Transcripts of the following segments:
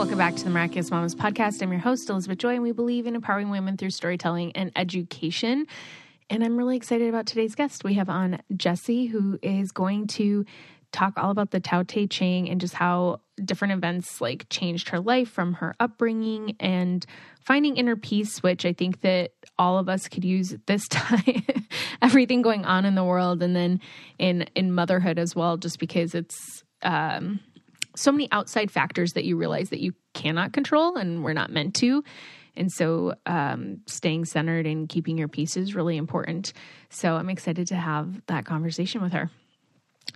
Welcome back to the Miraculous Mamas podcast. I'm your host, Elizabeth Joy, and we believe in empowering women through storytelling and education. And I'm really excited about today's guest. We have on Jessie, who is going to talk all about the Tao Te Ching and just how different events like changed her life from her upbringing and finding inner peace, which I think that all of us could use at this time. Everything going on in the world, and then in motherhood as well, just because it's so many outside factors that you realize that you cannot control and we're not meant to. And so staying centered and keeping your peace is really important. So I'm excited to have that conversation with her.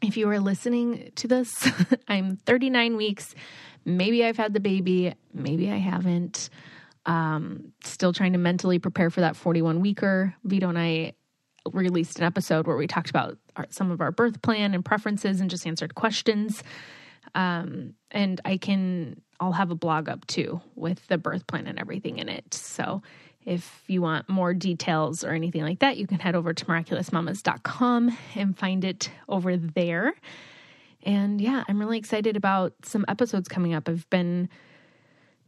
If you are listening to this, I'm 39 weeks. Maybe I've had the baby. Maybe I haven't. Still trying to mentally prepare for that 41-weeker. Vito and I released an episode where we talked about some of our birth plan and preferences and just answered questions. And I'll have a blog up too with the birth plan and everything in it. So if you want more details or anything like that, you can head over to miraculousmamas.com and find it over there. And yeah, I'm really excited about some episodes coming up. I've been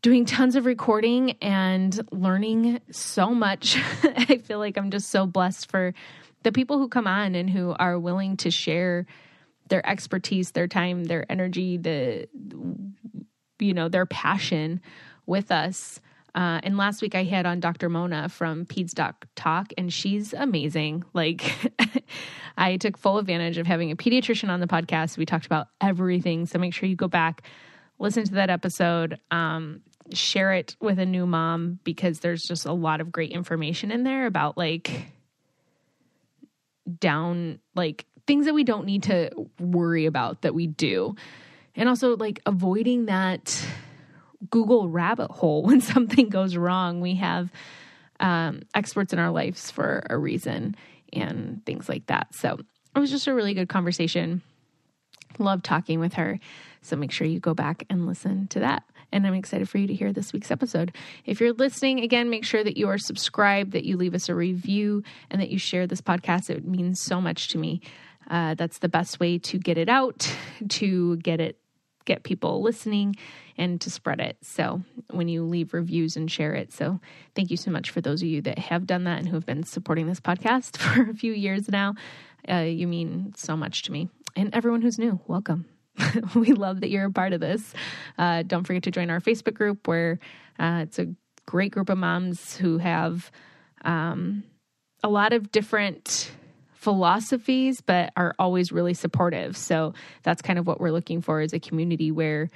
doing tons of recording and learning so much. I feel like I'm just so blessed for the people who come on and who are willing to share their expertise, their time, their energy, their passion with us. And last week I had on Dr. Mona from Peds Doc Talk, and she's amazing. Like I took full advantage of having a pediatrician on the podcast. We talked about everything. So make sure you go back, listen to that episode, share it with a new mom, because there's just a lot of great information in there about things that we don't need to worry about that we do. And also avoiding that Google rabbit hole when something goes wrong. We have experts in our lives for a reason and things like that. So it was just a really good conversation. Love talking with her. So make sure you go back and listen to that. And I'm excited for you to hear this week's episode. If you're listening, again, make sure that you are subscribed, that you leave us a review, and that you share this podcast. It means so much to me. That's the best way to get it out, to get people listening, and to spread it. So when you leave reviews and share it. So thank you so much for those of you that have done that and who have been supporting this podcast for a few years now. You mean so much to me. And everyone who's new, welcome. We love that you're a part of this. Don't forget to join our Facebook group, where it's a great group of moms who have a lot of different philosophies, but are always really supportive. So that's kind of what we're looking for, is a community where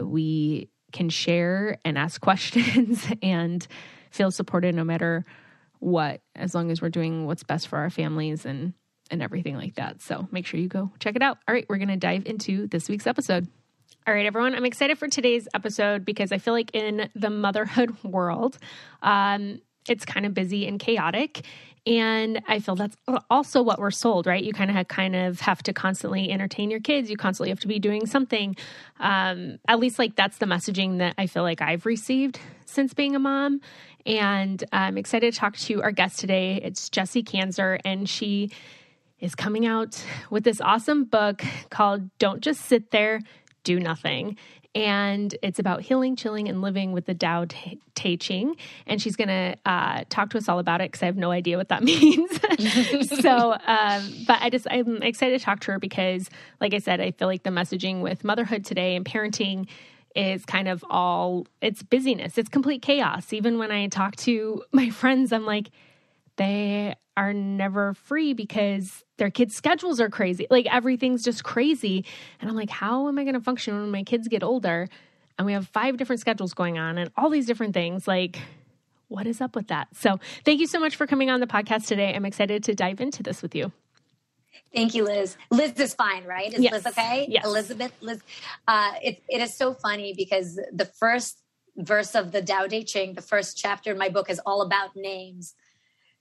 we can share and ask questions and feel supported no matter what, as long as we're doing what's best for our families and everything like that. So make sure you go check it out. All right, we're going to dive into this week's episode. All right, everyone, I'm excited for today's episode because I feel like in the motherhood world, it's kind of busy and chaotic. And I feel that's also what we're sold, right? You kind of have to constantly entertain your kids. You constantly have to be doing something. At least that's the messaging that I feel like I've received since being a mom. And I'm excited to talk to our guest today. It's Jessie Kanzer, and she is coming out with this awesome book called Don't Just Sit There, Do Nothing. And it's about healing, chilling, and living with the Tao Te Ching. And she's going to talk to us all about it because I have no idea what that means. But I'm excited to talk to her because, like I said, I feel like the messaging with motherhood today and parenting is kind of it's busyness. It's complete chaos. Even when I talk to my friends, I'm like, they are never free because their kids' schedules are crazy. Everything's just crazy. And I'm like, how am I going to function when my kids get older and we have 5 different schedules going on and all these different things? What is up with that? So thank you so much for coming on the podcast today. I'm excited to dive into this with you. Thank you, Liz. Liz is fine, right? Is yes. Liz okay? Yes. Elizabeth, Liz. It is so funny because the first verse of the Tao Te Ching, the first chapter in my book, is all about names.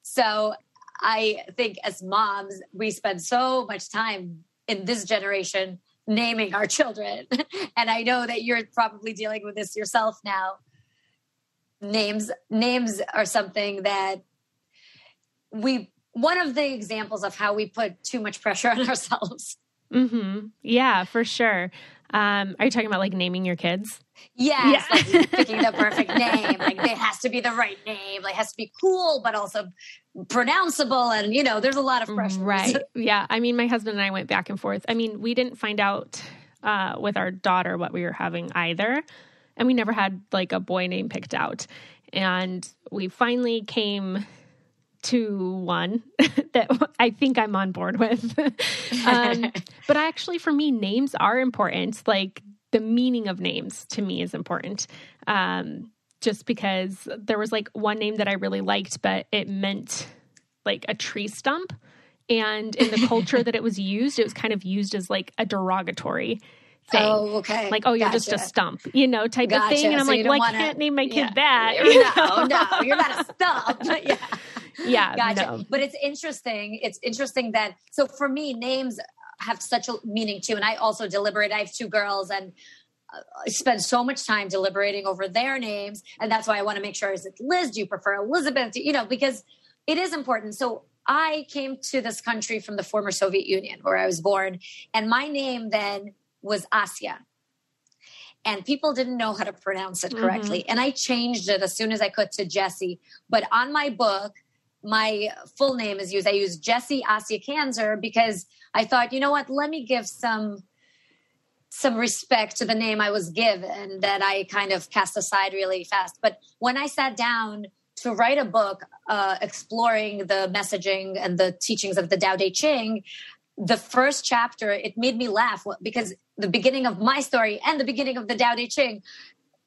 So I think as moms, we spend so much time in this generation naming our children. And I know that you're probably dealing with this yourself now. Names are something that one of the examples of how we put too much pressure on ourselves. Mm-hmm. Yeah, for sure. Are you talking about like naming your kids? Yes, like picking the perfect name. Like it has to be the right name. Like it has to be cool, but also pronounceable. And, you know, there's a lot of pressure. Right. Yeah. I mean, my husband and I went back and forth. I mean, we didn't find out with our daughter what we were having either. And we never had like a boy name picked out. And we finally came to one that I think I'm on board with. But actually, for me, names are important. Like the meaning of names to me is important. Just because there was like one name that I really liked, but it meant like a tree stump. And in the culture that it was kind of used as like a derogatory thing. Oh, okay. Like, oh, you're just a stump, you know, type of thing. And I'm So like, well, I can't name my kid that. No, you're not a stump. Yeah. Yeah. Gotcha. No. But it's interesting. It's interesting that, so for me, names have such a meaning too. And I also deliberate. I have 2 girls and I spend so much time deliberating over their names. And that's why I want to make sure, is it Liz? Do you prefer Elizabeth? You know, because it is important. So I came to this country from the former Soviet Union where I was born. And my name then was Asya. And people didn't know how to pronounce it correctly. Mm-hmm. And I changed it as soon as I could to Jessie. But on my book, my full name is used. I use Jessie Asya Kanzer because I thought, you know what, let me give some respect to the name I was given that I kind of cast aside really fast. But when I sat down to write a book exploring the messaging and the teachings of the Tao Te Ching, the first chapter, it made me laugh because the beginning of my story and the beginning of the Tao Te Ching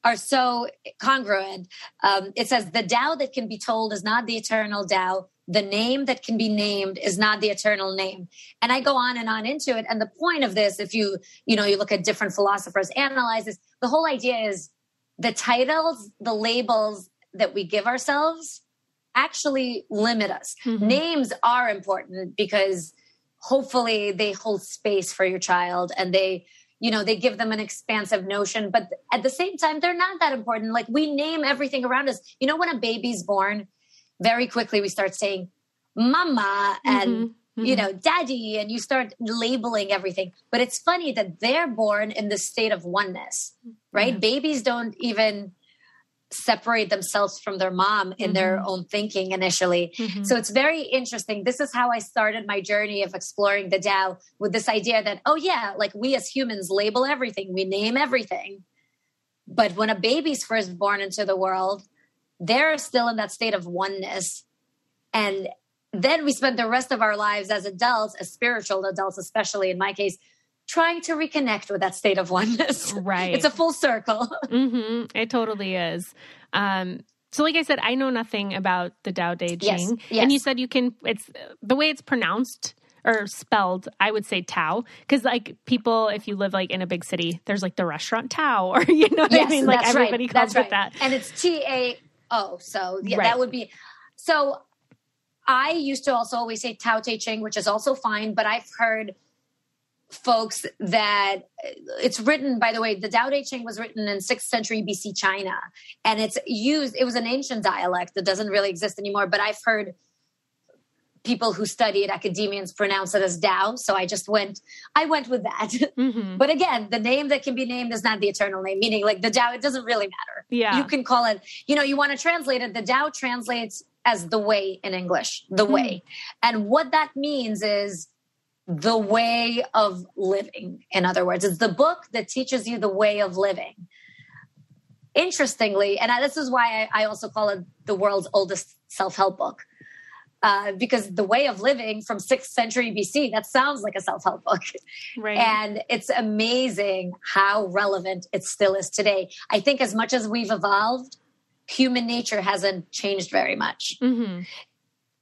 are so congruent. It says, the Tao that can be told is not the eternal Tao. The name that can be named is not the eternal name. And I go on and on into it. And the point of this, if you look at different philosophers analyze this, the whole idea is the titles, the labels that we give ourselves actually limit us. Mm-hmm. Names are important because hopefully they hold space for your child and they give them an expansive notion, but at the same time, they're not that important. Like we name everything around us. You know, when a baby's born, very quickly we start saying mama and, daddy, and you start labeling everything. But it's funny that they're born in the state of oneness, right? Mm-hmm. Babies don't even separate themselves from their mom in their own thinking initially. Mm-hmm. So it's very interesting. This is how I started my journey of exploring the Tao, with this idea that, oh yeah, like we as humans label everything, we name everything. But when a baby's first born into the world, they're still in that state of oneness. And then we spend the rest of our lives as adults, as spiritual adults, especially in my case, trying to reconnect with that state of oneness. Right. It's a full circle. Mm-hmm. It totally is. So like I said, I know nothing about the Tao Te Ching. Yes. And you said it's the way it's pronounced or spelled, I would say Tao. Because like people, if you live like in a big city, there's like the restaurant Tao, or you know what I mean? Like everybody calls it that. And it's Tao. So yeah, that would be. So I used to also always say Tao Te Ching, which is also fine. But I've heard folks that it's written, by the way, the Tao Te Ching was written in 6th century BC China, and it was an ancient dialect that doesn't really exist anymore, but I've heard people who studied academians pronounce it as Tao. So I went with that. Mm-hmm. But again, the name that can be named is not the eternal name, meaning like the Tao, it doesn't really matter. Yeah. You can call it, you want to translate it. The Tao translates as the way in English, the way. And what that means is the way of living. In other words, it's the book that teaches you the way of living. Interestingly, and this is why I also call it the world's oldest self-help book, because the way of living from 6th century BC, that sounds like a self-help book. Right. And it's amazing how relevant it still is today. I think as much as we've evolved, human nature hasn't changed very much. Mm-hmm.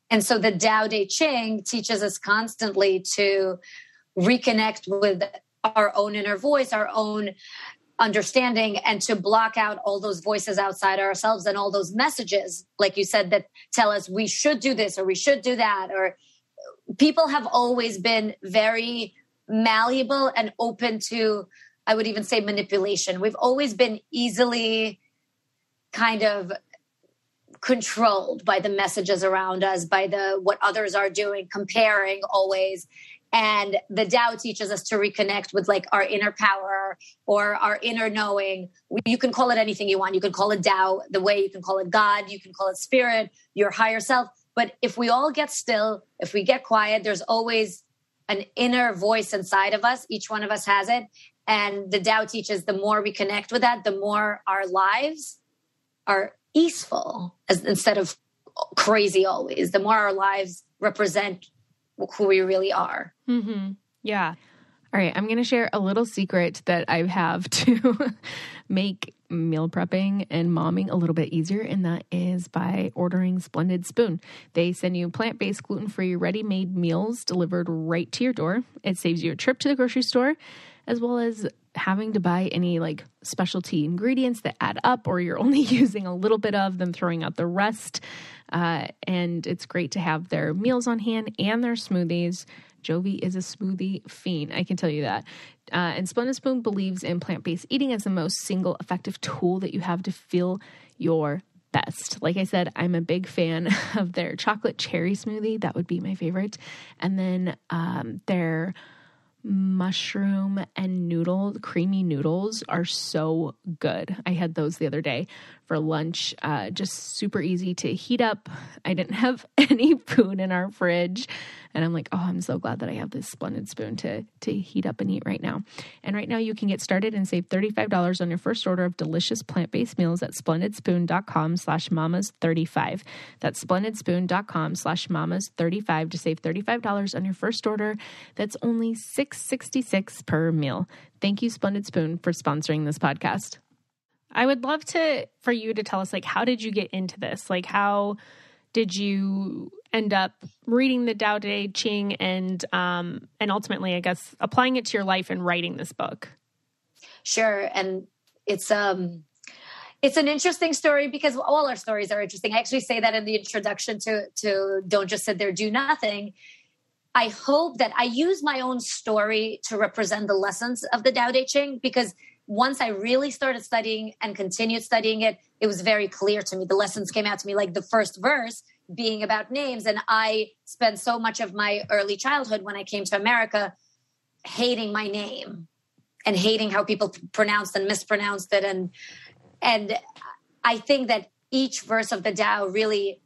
And so the Tao Te Ching teaches us constantly to reconnect with our own inner voice, our own understanding, and to block out all those voices outside ourselves and all those messages, like you said, that tell us we should do this or we should do that. Or people have always been very malleable and open to, I would even say, manipulation. We've always been easily kind of controlled by the messages around us, by what others are doing, comparing always. And the Tao teaches us to reconnect with like our inner power or our inner knowing. You can call it anything you want. You can call it Tao the way, you can call it God, you can call it spirit, your higher self. But if we all get still, if we get quiet, there's always an inner voice inside of us. Each one of us has it. And the Tao teaches the more we connect with that, the more our lives are easeful instead of crazy always. The more our lives represent who we really are. Mm-hmm. Yeah. All right. I'm going to share a little secret that I have to make meal prepping and momming a little bit easier. And that is by ordering Splendid Spoon. They send you plant-based, gluten-free, ready-made meals delivered right to your door. It saves you a trip to the grocery store, as well as having to buy any like specialty ingredients that add up, or you're only using a little bit of them, throwing out the rest. And it's great to have their meals on hand and their smoothies. Jovi is a smoothie fiend, I can tell you that. And Splendid Spoon believes in plant-based eating as the most single effective tool that you have to feel your best. Like I said, I'm a big fan of their chocolate cherry smoothie. That would be my favorite. And then their mushroom and creamy noodles are so good. I had those the other day for lunch. Just super easy to heat up. I didn't have any food in our fridge, and I'm like, oh, I'm so glad that I have this Splendid Spoon to heat up and eat right now. And right now you can get started and save $35 on your first order of delicious plant-based meals at splendidspoon.com/mamas35. That's splendidspoon.com/mamas35 to save $35 on your first order. That's only $6.66 per meal. Thank you, Splendid Spoon, for sponsoring this podcast. I would love for you to tell us, like, how did you get into this? Like, how did you end up reading the Tao Te Ching and ultimately, I guess, applying it to your life and writing this book? Sure. And it's an interesting story because all our stories are interesting. I actually say that in the introduction to Don't Just Sit There, Do Nothing. I hope that I use my own story to represent the lessons of the Tao Te Ching, because once I really started studying and continued studying it, it was very clear to me. The lessons came out to me, like the first verse being about names. And I spent so much of my early childhood when I came to America hating my name and hating how people pronounced and mispronounced it. And I think that each verse of the Tao really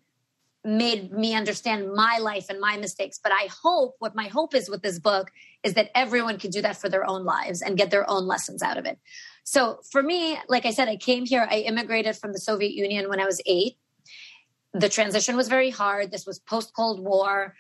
made me understand my life and my mistakes. But what my hope is with this book is that everyone can do that for their own lives and get their own lessons out of it. So for me, like I said, I came here, I immigrated from the Soviet Union when I was 8. The transition was very hard. This was post-Cold War.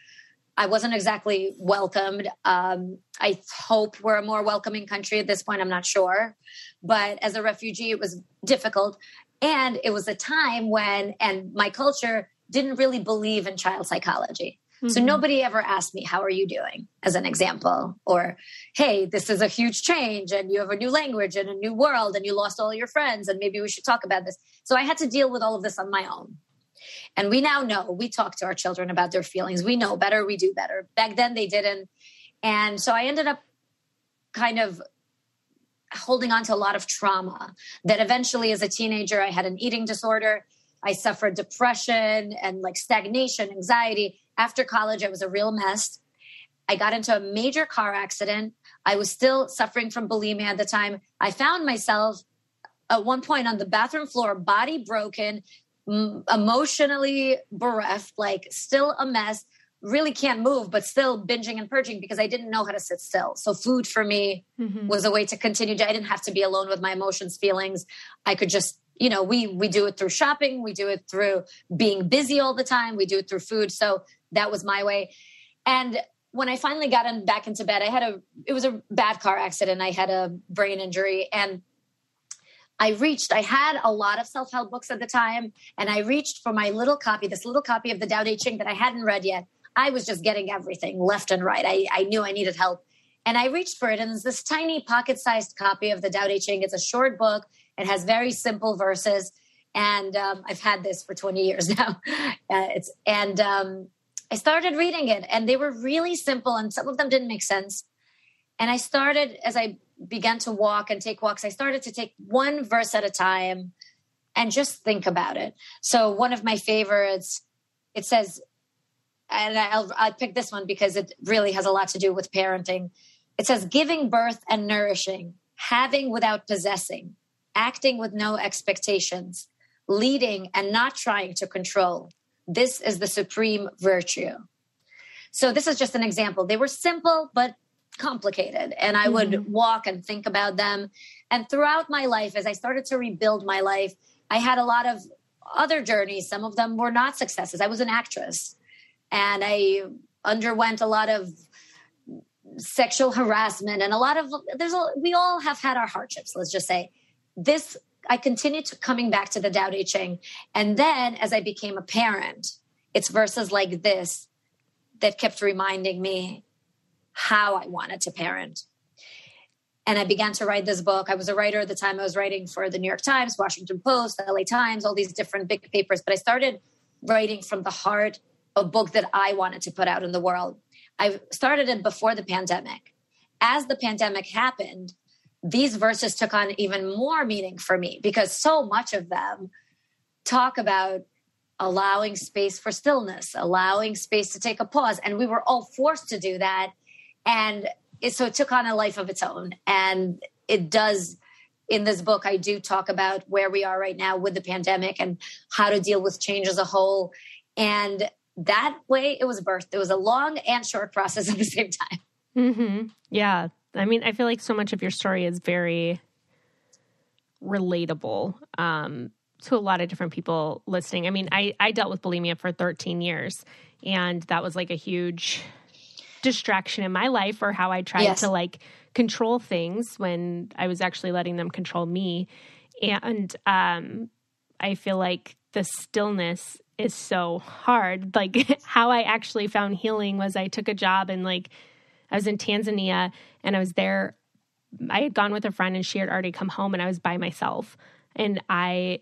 I wasn't exactly welcomed. I hope we're a more welcoming country at this point. I'm not sure. But as a refugee, it was difficult. And it was a time when, and my culture didn't really believe in child psychology. Mm-hmm. So nobody ever asked me, how are you doing, as an example? Or, hey, this is a huge change and you have a new language and a new world and you lost all your friends and maybe we should talk about this. So I had to deal with all of this on my own. And we now know, we talk to our children about their feelings. We know better, we do better. Back then they didn't. And so I ended up kind of holding on to a lot of trauma that eventually as a teenager, I had an eating disorder. I suffered depression and like stagnation, anxiety. After college, I was a real mess. I got into a major car accident. I was still suffering from bulimia at the time. I found myself at one point on the bathroom floor, body broken, emotionally bereft, like still a mess, really can't move, but still binging and purging because I didn't know how to sit still. So food for me was a way to continue. I didn't have to be alone with my emotions, feelings. I could just, we do it through shopping. We do it through being busy all the time. We do it through food. So that was my way. And when I finally got back into bed, it was a bad car accident. I had a brain injury and I had a lot of self-help books at the time. And I reached for this little copy of the Tao Te Ching that I hadn't read yet. I was just getting everything left and right. I knew I needed help. And I reached for it. And it's this tiny pocket-sized copy of the Tao Te Ching. It's a short book. It has very simple verses. And I've had this for 20 years now. I started reading it. And they were really simple. And some of them didn't make sense. And I started, as I began to walk and take walks, I started to take one verse at a time and just think about it. So one of my favorites, it says, and I'll pick this one because it really has a lot to do with parenting. It says, giving birth and nourishing, having without possessing, acting with no expectations, leading and not trying to control. This is the supreme virtue. So this is just an example. They were simple, but complicated. And I would walk and think about them. And throughout my life, as I started to rebuild my life, I had a lot of other journeys. Some of them were not successes. I was an actress and I underwent a lot of sexual harassment and we all have had our hardships. Let's just say this, I continued to coming back to the Tao Te Ching. And then as I became a parent, it's verses like this that kept reminding me how I wanted to parent. And I began to write this book. I was a writer at the time. I was writing for the New York Times, Washington Post, the LA Times, all these different big papers. But I started writing from the heart, a book that I wanted to put out in the world. I started it before the pandemic. As the pandemic happened, these verses took on even more meaning for me because so much of them talk about allowing space for stillness, allowing space to take a pause. And we were all forced to do that. And so it took on a life of its own. And it does, in this book, I do talk about where we are right now with the pandemic and how to deal with change as a whole. And that way it was birthed. It was a long and short process at the same time. Mm-hmm. Yeah. I mean, I feel like so much of your story is very relatable to a lot of different people listening. I mean, I dealt with bulimia for 13 years, and that was like a huge distraction in my life, or how I tried to like control things when I was actually letting them control me. And I feel like the stillness is so hard. Like how I actually found healing was I took a job and like I was in Tanzania and I was there. I had gone with a friend and she had already come home and I was by myself. And I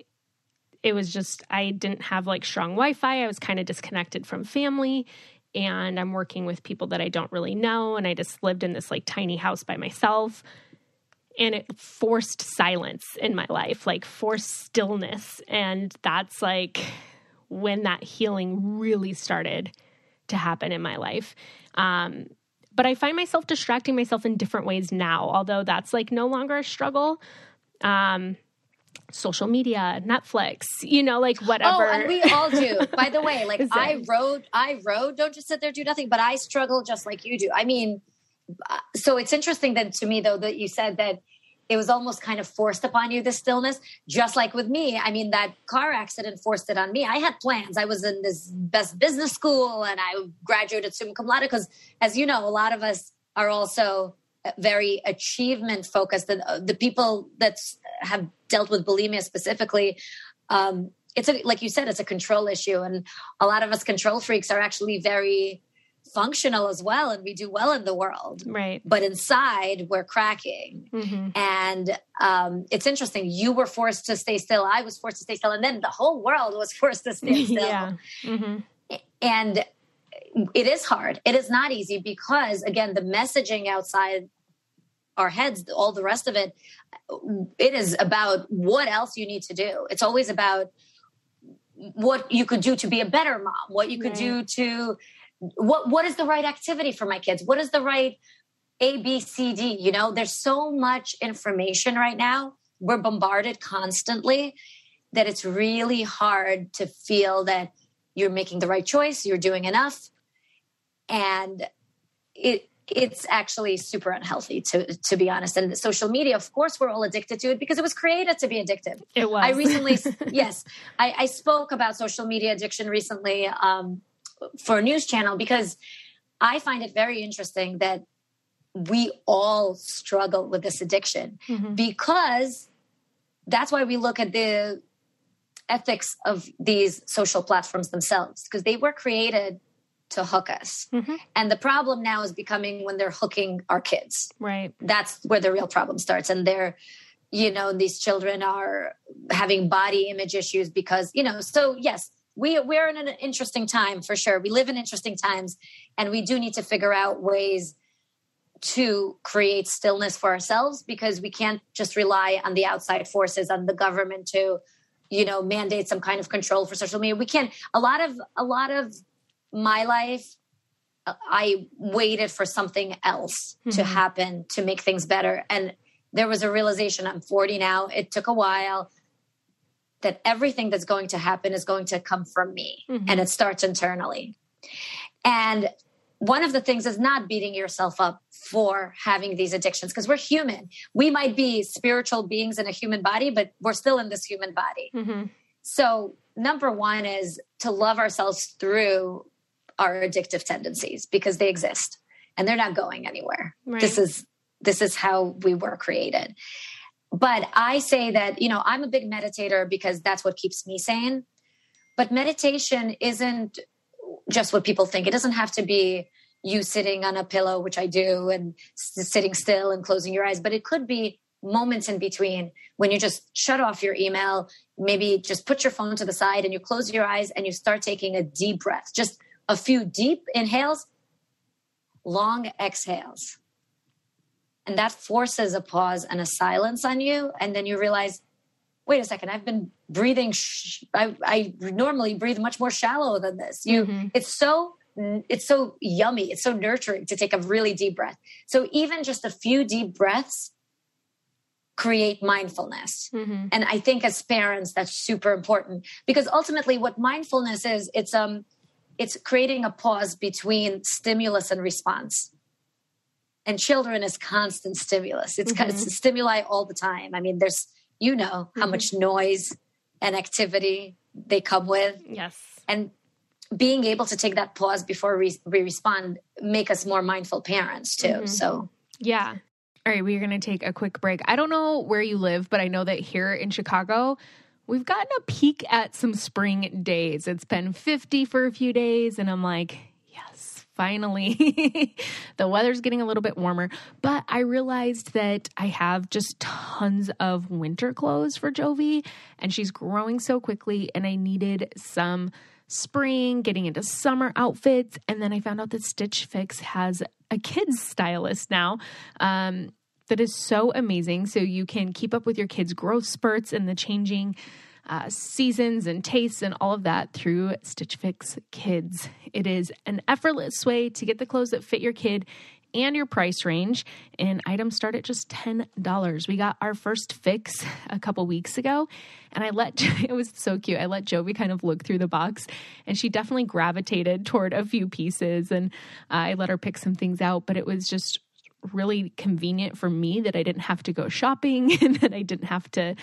didn't have like strong Wi-Fi. I was kind of disconnected from family and I'm working with people that I don't really know. And I just lived in this like tiny house by myself. And it forced silence in my life, like forced stillness. And that's like when that healing really started to happen in my life. But I find myself distracting myself in different ways now, although that's like no longer a struggle. Social media, Netflix, like whatever. Oh, and we all do. By the way, like I wrote, don't just sit there, do nothing, but I struggle just like you do. I mean, so it's interesting then to me though, that you said that it was almost kind of forced upon you, the stillness, just like with me. I mean, that car accident forced it on me. I had plans. I was in this best business school and I graduated summa cum laude because, as you know, a lot of us are also very achievement focused. And the people that have dealt with bulimia specifically, like you said, it's a control issue. And a lot of us control freaks are actually very functional as well. And we do well in the world. Right. But inside we're cracking. Mm-hmm. And it's interesting. You were forced to stay still. I was forced to stay still. And then the whole world was forced to stay still. Yeah. Mm-hmm. And it is hard. It is not easy because, again, the messaging outside our heads, all the rest of it, it is about what else you need to do. It's always about what you could do to be a better mom, what you could do to, what is the right activity for my kids? What is the right A, B, C, D? There's so much information right now. We're bombarded constantly that it's really hard to feel that you're making the right choice, you're doing enough. And it's actually super unhealthy, to be honest. And social media, of course, we're all addicted to it because it was created to be addictive. It was. I recently, I spoke about social media addiction recently for a news channel because I find it very interesting that we all struggle with this addiction because that's why we look at the ethics of these social platforms themselves, because they were created to hook us. Mm-hmm. And the problem now is becoming when they're hooking our kids. Right. That's where the real problem starts. And these children are having body image issues because, so yes, we're in an interesting time for sure. We live in interesting times and we do need to figure out ways to create stillness for ourselves because we can't just rely on the outside forces, on the government to, mandate some kind of control for social media. We can't, a lot of my life, I waited for something else to happen to make things better. And there was a realization, I'm 40 now. It took a while, that everything that's going to happen is going to come from me. And it starts internally. And one of the things is not beating yourself up for having these addictions, because we're human. We might be spiritual beings in a human body, but we're still in this human body. So number one is to love ourselves through our addictive tendencies, because they exist and they're not going anywhere. Right. This is how we were created. But I say that, you know, I'm a big meditator because that's what keeps me sane. But meditation isn't just what people think. It doesn't have to be you sitting on a pillow, which I do, and sitting still and closing your eyes. But it could be moments in between when you just shut off your email, maybe just put your phone to the side and you close your eyes and you start taking a deep breath, just a few deep inhales, long exhales. And that forces a pause and a silence on you. And then you realize, wait a second, I've been breathing. I normally breathe much more shallow than this. It's so yummy. It's so nurturing to take a really deep breath. So even just a few deep breaths create mindfulness. And I think as parents, that's super important, because ultimately what mindfulness is, it's creating a pause between stimulus and response. And children is constant stimulus. It's stimuli all the time. I mean, there's, you know, how much noise and activity they come with. Yes. And being able to take that pause before we respond, make us more mindful parents too. So, yeah. All right. We're going to take a quick break. I don't know where you live, but I know that here in Chicago, we've gotten a peek at some spring days. It's been 50 for a few days, and I'm like, yes, finally. The weather's getting a little bit warmer. But I realized that I have just tons of winter clothes for Jovi, and she's growing so quickly, and I needed some spring, getting into summer outfits. And then I found out that Stitch Fix has a kids stylist now. That is so amazing. So you can keep up with your kids' growth spurts and the changing seasons and tastes and all of that through Stitch Fix Kids. It is an effortless way to get the clothes that fit your kid and your price range, and items start at just $10. We got our first fix a couple weeks ago, and it was so cute. I let Jovi kind of look through the box, and she definitely gravitated toward a few pieces, and I let her pick some things out, but it was just really convenient for me that I didn't have to go shopping and that I didn't have to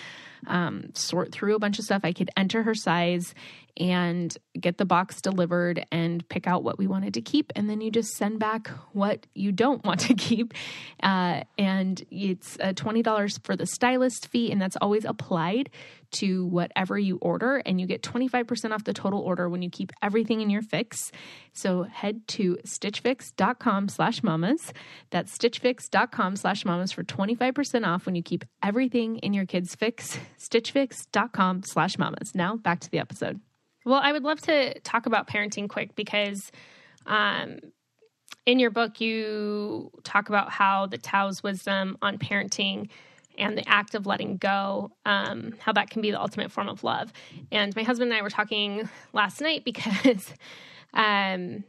sort through a bunch of stuff. I could enter her size and get the box delivered and pick out what we wanted to keep. And then you just send back what you don't want to keep. And it's $20 for the stylist fee. And that's always applied to whatever you order. And you get 25% off the total order when you keep everything in your fix. So head to stitchfix.com/mamas. That's stitchfix.com/mamas for 25% off when you keep everything in your kids' fix. stitchfix.com/mamas. Now back to the episode. Well, I would love to talk about parenting quick, because in your book, you talk about how the Tao's wisdom on parenting and the act of letting go, how that can be the ultimate form of love. And my husband and I were talking last night because my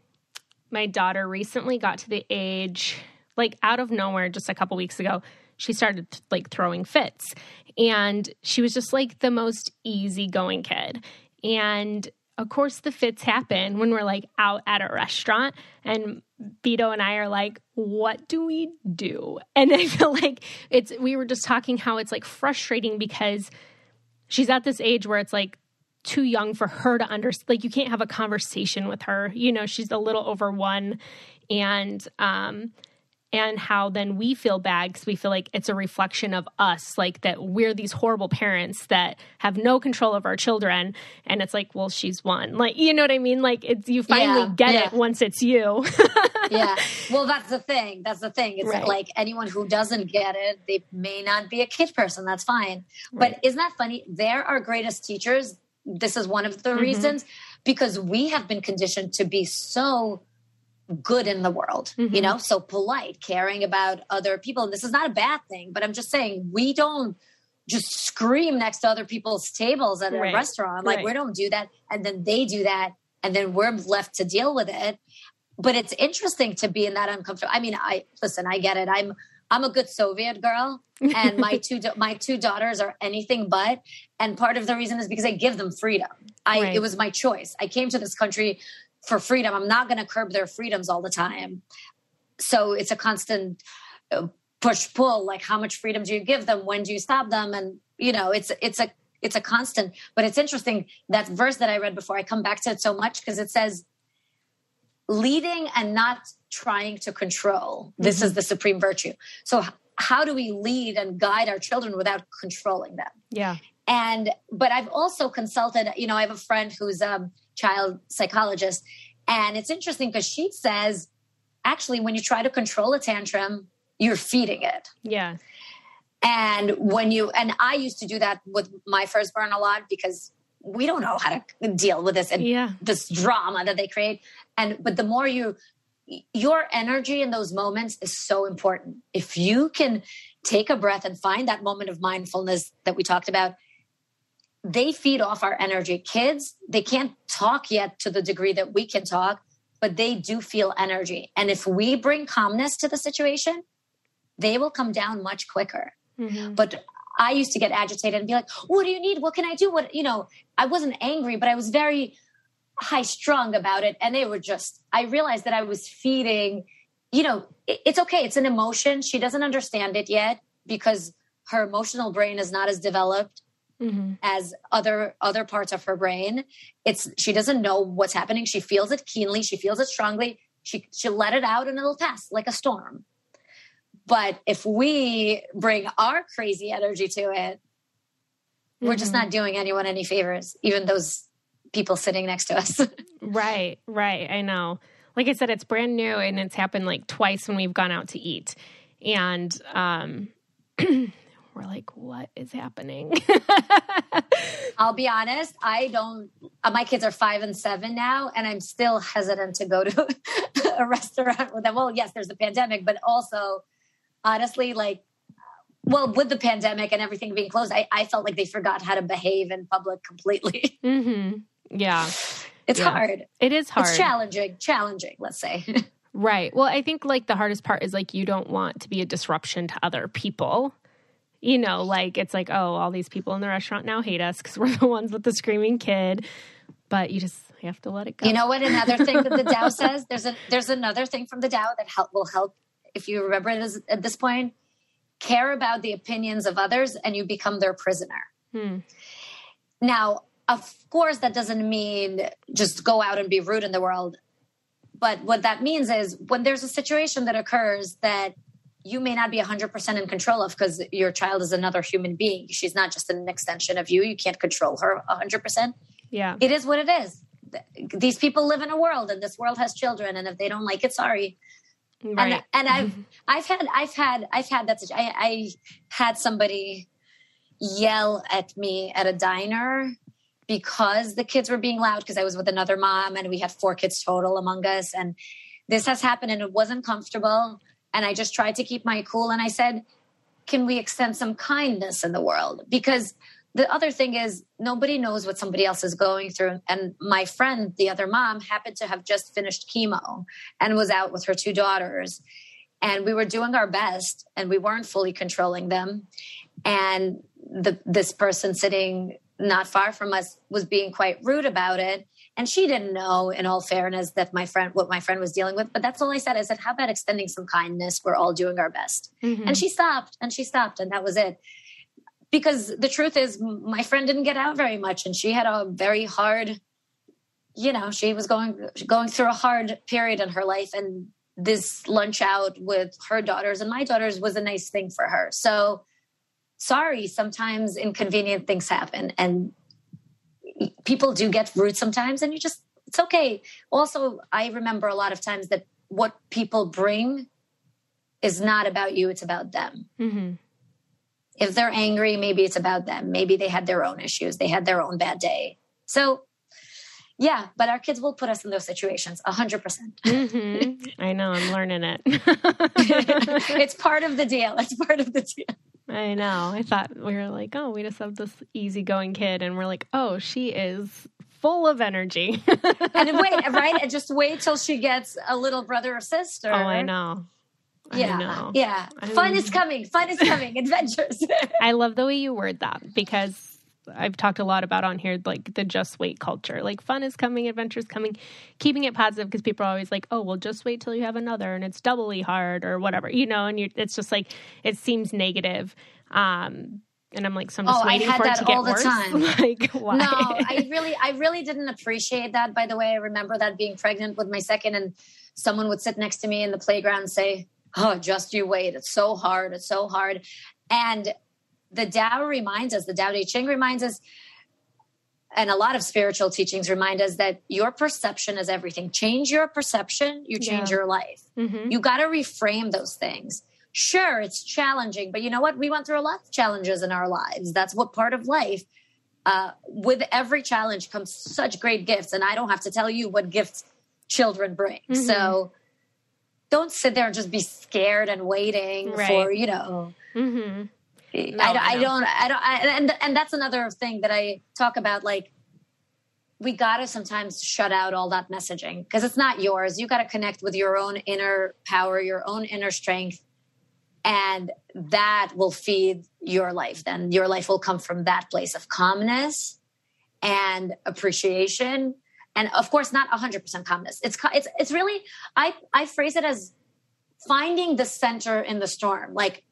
daughter recently got to the age, like out of nowhere, just a couple weeks ago, she started like throwing fits. And she was just like the most easygoing kid. And of course the fits happen when we're like out at a restaurant, and Beto and I are like, what do we do? And I feel like we were just talking how it's like frustrating because she's at this age where it's like too young for her to understand. Like you can't have a conversation with her, you know, she's a little over 1, and how then we feel bad because we feel like it's a reflection of us, like that we're these horrible parents that have no control of our children. And it's like, well, she's 1. Like, you know what I mean? Like you finally get it once it's you. Yeah. Well, that's the thing. It's right. Like anyone who doesn't get it, they may not be a kid person. That's fine. Right. But isn't that funny? They're our greatest teachers. This is one of the reasons, because we have been conditioned to be so good in the world, you know, so polite, caring about other people. And this is not a bad thing, but I'm just saying we don't just scream next to other people's tables at a restaurant. Like we don't do that. And then they do that and then we're left to deal with it. But it's interesting to be in that uncomfortable. I mean, I get it. I'm a good Soviet girl, and my two daughters are anything but. And part of the reason is because I give them freedom. It was my choice. I came to this country for freedom. I'm not going to curb their freedoms all the time. So it's a constant push pull. Like, how much freedom do you give them? When do you stop them? And it's a constant. But it's interesting, that verse that I read before, I come back to it so much because it says, leading and not trying to control. This is the supreme virtue. So how do we lead and guide our children without controlling them? Yeah. But I've also consulted, I have a friend who's a child psychologist, and it's interesting because she says, actually, when you try to control a tantrum, you're feeding it. Yeah. And I used to do that with my firstborn a lot because we don't know how to deal with this and this drama that they create. But the more your energy in those moments is so important. If you can take a breath and find that moment of mindfulness that we talked about, they feed off our energy. Kids, they can't talk yet to the degree that we can talk, but they do feel energy. And if we bring calmness to the situation, they will come down much quicker. Mm-hmm. But I used to get agitated and be like, what do you need? What can I do? I wasn't angry, but I was very high strung about it. And I realized that I was feeding, it's okay. It's an emotion. She doesn't understand it yet because her emotional brain is not as developed as other parts of her brain. She doesn't know what's happening. She feels it keenly. She feels it strongly. She'll let it out and it'll pass like a storm. But if we bring our crazy energy to it, we're just not doing anyone any favors, even those people sitting next to us. Right. I know. Like I said, it's brand new and it's happened like twice when we've gone out to eat. And we're like, what is happening? I'll be honest. My kids are 5 and 7 now, and I'm still hesitant to go to a restaurant with them. Well, yes, there's the pandemic, but also honestly, with the pandemic and everything being closed, I felt like they forgot how to behave in public completely. Mm-hmm. Yeah. It's hard. It is hard. It's challenging, let's say. Right. Well, I think the hardest part is you don't want to be a disruption to other people. It's like, oh, all these people in the restaurant now hate us because we're the ones with the screaming kid. But you just have to let it go. You know what? Another thing that the Tao says, there's another thing from the Tao that will help. If you remember it at this point, care about the opinions of others and you become their prisoner. Now, of course, that doesn't mean just go out and be rude in the world. But what that means is when there's a situation that occurs that you may not be 100% in control of because your child is another human being. She's not just an extension of you. You can't control her 100%. Yeah. It is what it is. These people live in a world and this world has children. And if they don't like it, sorry. Right. And I've had that situation. I had somebody yell at me at a diner because the kids were being loud because I was with another mom and we had 4 kids total among us. And this has happened and it wasn't comfortable. And I just tried to keep my cool. And I said, can we extend some kindness in the world? Because the other thing is nobody knows what somebody else is going through. And my friend, the other mom, happened to have just finished chemo and was out with her 2 daughters. And we were doing our best and we weren't fully controlling them. And this person sitting not far from us was being quite rude about it. And she didn't know, in all fairness, that what my friend was dealing with. But that's all I said. I said, how about extending some kindness? We're all doing our best. Mm-hmm. And she stopped. And that was it. Because the truth is, my friend didn't get out very much. And she had a very hard, she was going through a hard period in her life. And this lunch out with her daughters and my daughters was a nice thing for her. So sorry, sometimes inconvenient things happen. And people do get rude sometimes and it's okay. Also, I remember a lot of times that what people bring is not about you. It's about them. Mm-hmm. If they're angry, maybe it's about them. Maybe they had their own issues. They had their own bad day. So yeah, but our kids will put us in those situations 100%. Mm-hmm. I know. I'm learning it. It's part of the deal. I know. I thought we were like, oh, we just have this easygoing kid. And we're like, oh, she is full of energy. And wait, right? And just wait till she gets a little brother or sister. Oh, I know. Yeah. I know. Yeah. Fun is coming. Fun is coming. Adventures. I love the way you word that, because I've talked a lot about on here, like the just wait culture, like fun is coming, adventure's coming, keeping it positive, because people are always like, oh, well, just wait till you have another and it's doubly hard or whatever, and it's just like, it seems negative. And I'm like, so I'm just waiting for it to get worse. Time. Like, why? No, I really didn't appreciate that. By the way, I remember that being pregnant with my second, and someone would sit next to me in the playground and say, oh, just you wait. It's so hard. It's so hard. And the Tao reminds us, the Tao Te Ching reminds us, and a lot of spiritual teachings remind us that your perception is everything. Change your perception, you change your life. Mm-hmm. You got to reframe those things. Sure, it's challenging, but you know what? We went through a lot of challenges in our lives. That's what part of life. With every challenge comes such great gifts, and I don't have to tell you what gifts children bring. Mm-hmm. So don't sit there and just be scared and waiting for, Mm-hmm. No, I don't, and that's another thing that I talk about. Like, we got to sometimes shut out all that messaging, because it's not yours. You got to connect with your own inner power, your own inner strength, and that will feed your life. Then your life will come from that place of calmness and appreciation. And of course, not 100% calmness. It's really, I phrase it as finding the center in the storm, like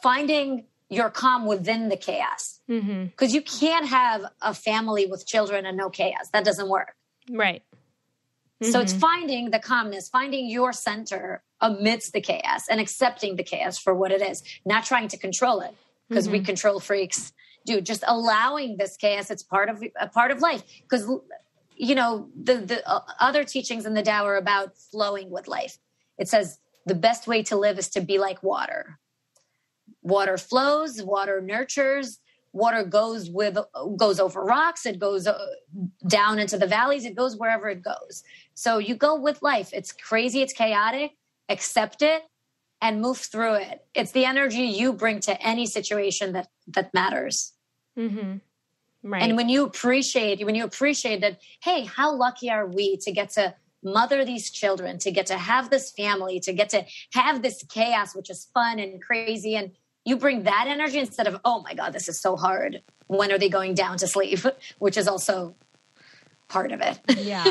finding your calm within the chaos. Because you can't have a family with children and no chaos. That doesn't work. Right. Mm-hmm. So it's finding the calmness, finding your center amidst the chaos, and accepting the chaos for what it is, not trying to control it, because we control freaks do. Just allowing this chaos. It's a part of life. Because, the other teachings in the Tao are about flowing with life. It says the best way to live is to be like water. Water flows, water nurtures, water goes over rocks, it goes down into the valleys, it goes wherever it goes. So you go with life. It's crazy, it's chaotic, accept it and move through it. It's the energy you bring to any situation that matters. Mm-hmm. Right. And when you appreciate that, hey, how lucky are we to get to mother these children, to get to have this family, to get to have this chaos, which is fun and crazy, and you bring that energy instead of, oh my God, this is so hard. When are they going down to sleep? Which is also part of it. Yeah.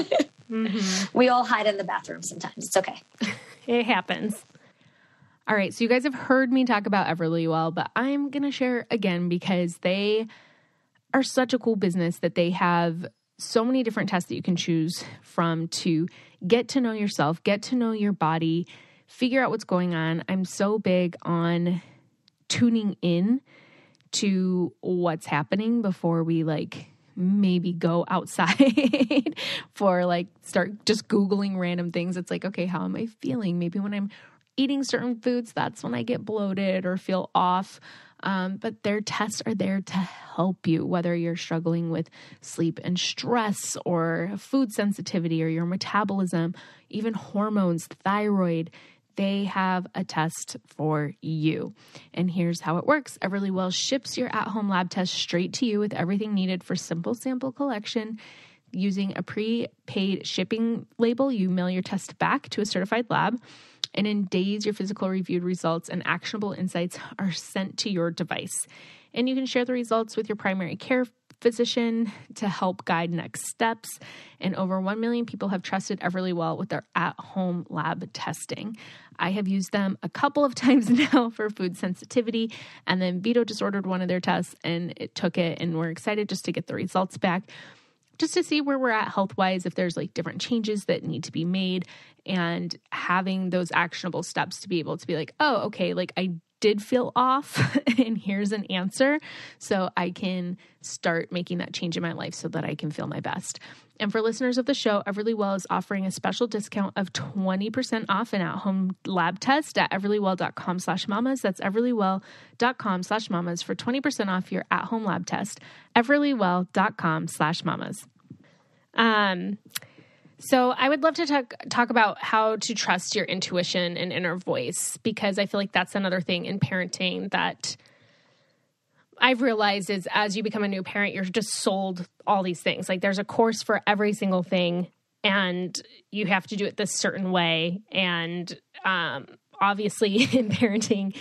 Mm-hmm. We all hide in the bathroom sometimes. It's okay. It happens. All right. So you guys have heard me talk about Everlywell, but I'm going to share again because they are such a cool business that they have so many different tests that you can choose from to get to know yourself, get to know your body, figure out what's going on. I'm so big on tuning in to what's happening before we maybe go outside for start just Googling random things. It's like, okay, how am I feeling? Maybe when I'm eating certain foods, that's when I get bloated or feel off. But their tests are there to help you, whether you're struggling with sleep and stress or food sensitivity or your metabolism, even hormones, thyroid. They have a test for you. And here's how it works. Everlywell ships your at-home lab test straight to you with everything needed for simple sample collection. Using a prepaid shipping label, you mail your test back to a certified lab. And in days, your physical reviewed results and actionable insights are sent to your device. And you can share the results with your primary care physician to help guide next steps. And over 1 million people have trusted Everlywell with their at-home lab testing. I have used them a couple of times now for food sensitivity, and then Vito just ordered one of their tests and it took it, and we're excited just to get the results back, just to see where we're at health-wise, if there's different changes that need to be made, and having those actionable steps to be able to be like, oh, okay, I did feel off and here's an answer, so I can start making that change in my life so that I can feel my best. And for listeners of the show, Everlywell is offering a special discount of 20% off an at-home lab test at everlywell.com/mamas. That's everlywell.com/mamas for 20% off your at-home lab test. everlywell.com/mamas. So I would love to talk about how to trust your intuition and inner voice, because I feel like that's another thing in parenting that I've realized is as you become a new parent, you're just sold all these things. Like there's a course for every single thing and you have to do it this certain way. And obviously in parenting,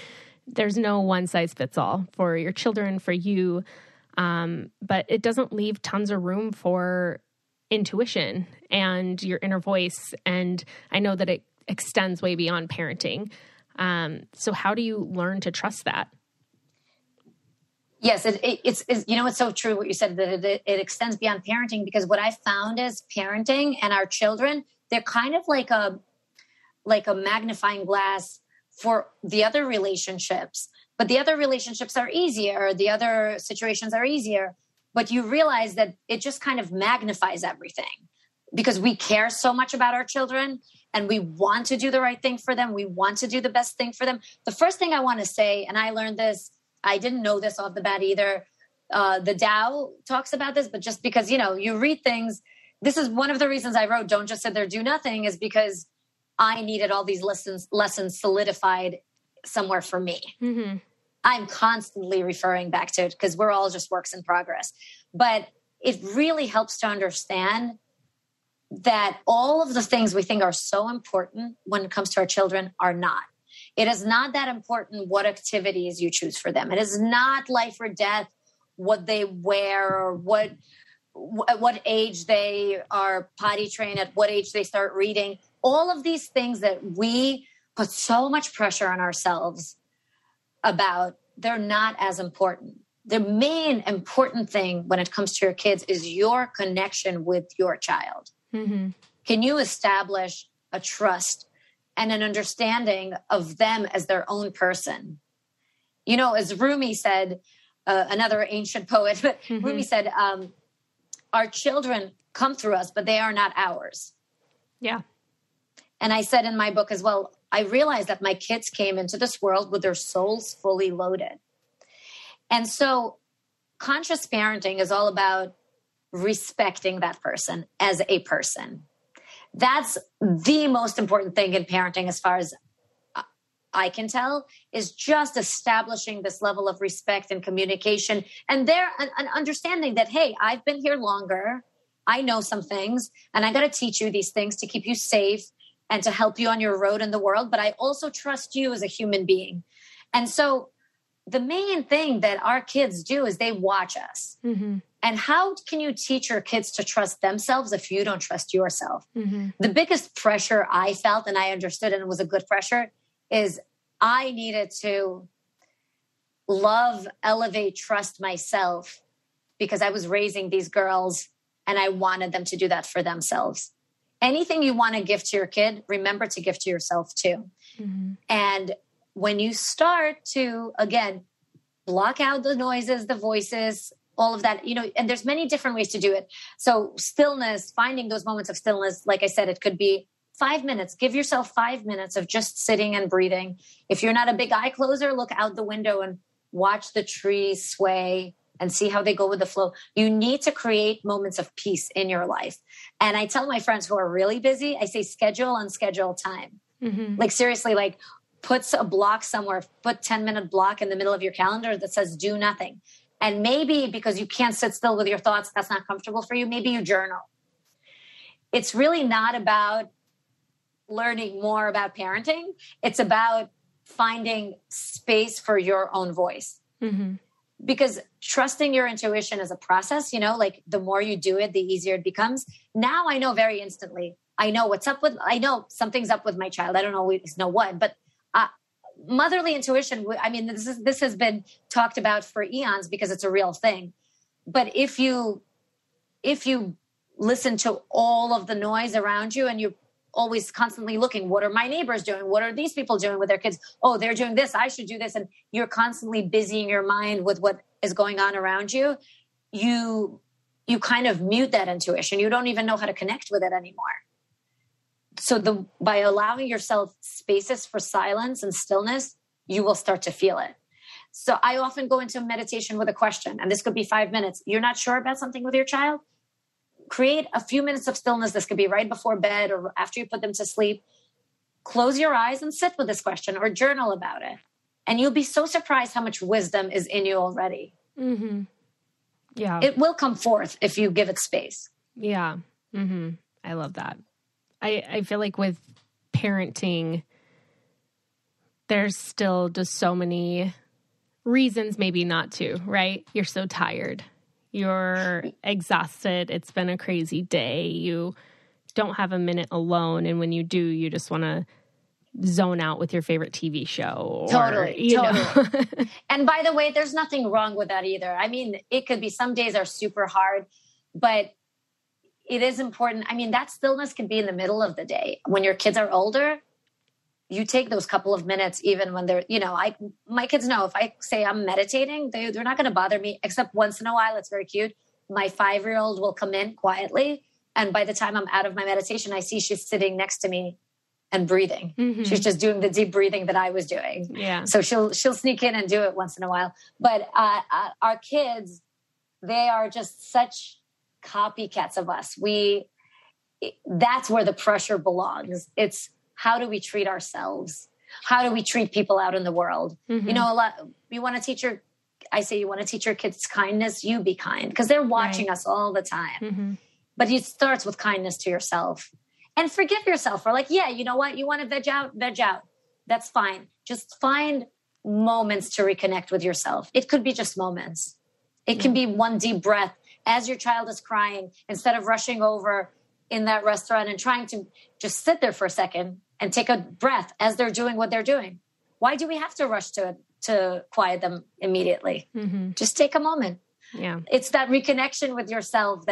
there's no one size fits all for your children, for you. But it doesn't leave tons of room for intuition and your inner voice. And I know that it extends way beyond parenting. So how do you learn to trust that? Yes, it's it's so true what you said, that it extends beyond parenting, because what I found is parenting and our children, they're kind of like a magnifying glass for the other relationships. But the other relationships are easier. The other situations are easier. But you realize that it just kind of magnifies everything because we care so much about our children and we want to do the right thing for them. We want to do the best thing for them. The first thing I want to say, and I learned this, I didn't know this off the bat either. The Tao talks about this, but just because, you read things, this is one of the reasons I wrote Don't Just Sit There, Do Nothing, is because I needed all these lessons solidified somewhere for me. Mm-hmm. I'm constantly referring back to it because we're all just works in progress. But it really helps to understand that all of the things we think are so important when it comes to our children are not. It is not that important what activities you choose for them. It is not life or death what they wear or at what age they are potty trained, at what age they start reading. All of these things that we put so much pressure on ourselves about, they're not as important. The main important thing when it comes to your kids is your connection with your child. Mm-hmm. Can you establish a trust and an understanding of them as their own person? As Rumi said, another ancient poet, but mm-hmm. Rumi said, our children come through us, but they are not ours. Yeah. And I said in my book as well, I realized that my kids came into this world with their souls fully loaded. And so conscious parenting is all about respecting that person as a person. That's the most important thing in parenting, as far as I can tell, is just establishing this level of respect and communication. And an understanding that, hey, I've been here longer. I know some things, and I got to teach you these things to keep you safe and to help you on your road in the world. But I also trust you as a human being. And so the main thing that our kids do is they watch us. Mm-hmm. And how can you teach your kids to trust themselves if you don't trust yourself? Mm-hmm. The biggest pressure I felt, and I understood, and it was a good pressure, is I needed to love, elevate, trust myself because I was raising these girls and I wanted them to do that for themselves. Anything you want to give to your kid, remember to give to yourself too. Mm-hmm. And when you start to, again, block out the noises, the voices, all of that, and there's many different ways to do it. So stillness, finding those moments of stillness, like I said, it could be 5 minutes. Give yourself 5 minutes of just sitting and breathing. If you're not a big eye closer, look out the window and watch the trees sway and see how they go with the flow. You need to create moments of peace in your life. And I tell my friends who are really busy, I say schedule unscheduled time. Mm-hmm. Like seriously, like put a block somewhere, put 10-minute block in the middle of your calendar that says do nothing. And maybe because you can't sit still with your thoughts, that's not comfortable for you, maybe you journal. It's really not about learning more about parenting. It's about finding space for your own voice. Mm-hmm. Because trusting your intuition is a process, like the more you do it, the easier it becomes. Now I know very instantly. I know something's up with my child. I don't always know what, but motherly intuition, I mean, this has been talked about for eons because it's a real thing. But if you listen to all of the noise around you and you're always constantly looking, what are my neighbors doing? What are these people doing with their kids? Oh, they're doing this. I should do this. And you're constantly busying your mind with what is going on around you. You kind of mute that intuition. You don't even know how to connect with it anymore. So by allowing yourself spaces for silence and stillness, you will start to feel it. So I often go into meditation with a question, and this could be 5 minutes. You're not sure about something with your child? Create a few minutes of stillness. This could be right before bed or after you put them to sleep. Close your eyes and sit with this question or journal about it. And you'll be so surprised how much wisdom is in you already. Mm-hmm. Yeah. It will come forth if you give it space. Yeah. Mm-hmm. I love that. I feel like with parenting, there's still just so many reasons maybe not to, right? You're so tired. You're exhausted. It's been a crazy day. You don't have a minute alone. And when you do, you just want to zone out with your favorite TV show. Totally. And by the way, there's nothing wrong with that either. I mean, it could be some days are super hard, but it is important. I mean, that stillness can be in the middle of the day. When your kids are older, you take those couple of minutes, even when they're, my kids know if I say I'm meditating, they're not going to bother me, except once in a while. It's very cute. My 5-year-old will come in quietly. And by the time I'm out of my meditation, I see she's sitting next to me and breathing. Mm-hmm. She's just doing the deep breathing that I was doing. Yeah. So she'll sneak in and do it once in a while. But our kids, they are just such copycats of us. That's where the pressure belongs. It's how do we treat ourselves? How do we treat people out in the world? Mm-hmm. You want to teach your kids kindness, you be kind, because they're watching us all the time. Mm-hmm. But it starts with kindness to yourself. And forgive yourself for yeah, you know what? You want to veg out. That's fine. Just find moments to reconnect with yourself. It could be just moments. It can be one deep breath as your child is crying, instead of rushing over in that restaurant and trying to just sit there for a second and take a breath as they're doing what they're doing. Why do we have to rush to quiet them immediately? Mm-hmm. Just take a moment. Yeah. It's that reconnection with yourself,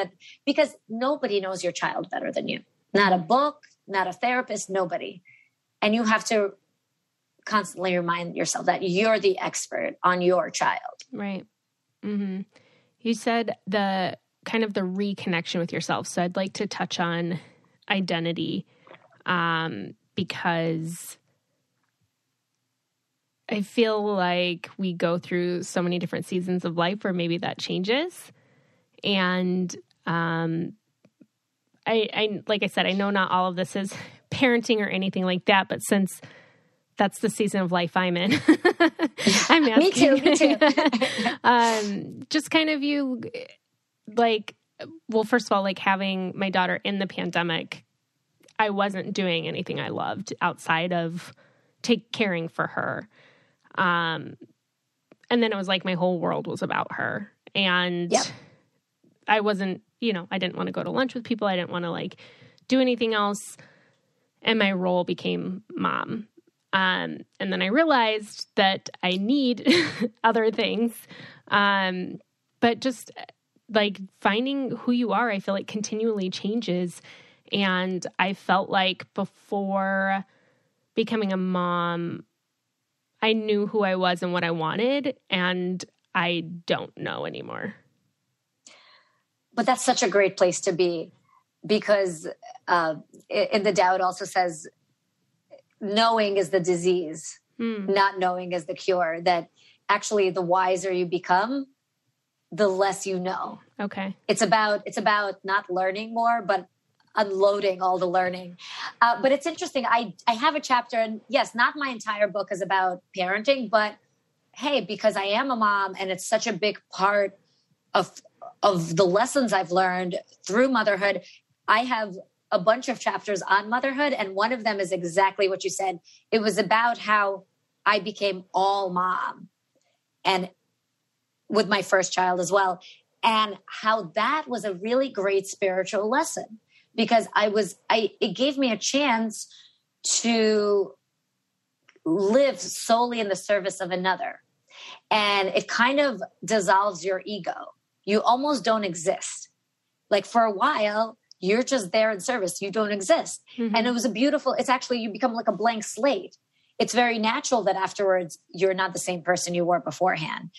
because nobody knows your child better than you. Not a book, not a therapist, nobody. And you have to constantly remind yourself that you're the expert on your child. Right. Mm-hmm. You said the kind of the reconnection with yourself. So I'd like to touch on identity, because I feel like we go through so many different seasons of life where maybe that changes. And I like I said, I know not all of this is parenting or anything like that, but since that's the season of life I'm in, I'm asking. Me too. Just kind of first of all, having my daughter in the pandemic, I wasn't doing anything I loved outside of caring for her. And then it was like my whole world was about her. And I wasn't, I didn't want to go to lunch with people. I didn't want to do anything else. And my role became mom. And then I realized that I need other things. But just finding who you are, I feel like continually changes. And I felt like before becoming a mom, I knew who I was and what I wanted, and I don't know anymore. But that's such a great place to be, because in the Tao it also says, knowing is the disease, not knowing is the cure. That actually the wiser you become, the less you know. Okay. It's about not learning more, but unloading all the learning. But it's interesting. I have a chapter, and yes, not my entire book is about parenting, but hey, because I am a mom and it's such a big part of the lessons I've learned through motherhood, I have a bunch of chapters on motherhood. And one of them is exactly what you said. It was about how I became all mom, and with my first child as well. And how that was a really great spiritual lesson, because it gave me a chance to live solely in the service of another. And it kind of dissolves your ego. You almost don't exist. For a while, you're just there in service. You don't exist. Mm-hmm. And it was it's actually, you become like a blank slate. It's very natural that afterwards you're not the same person you were beforehand.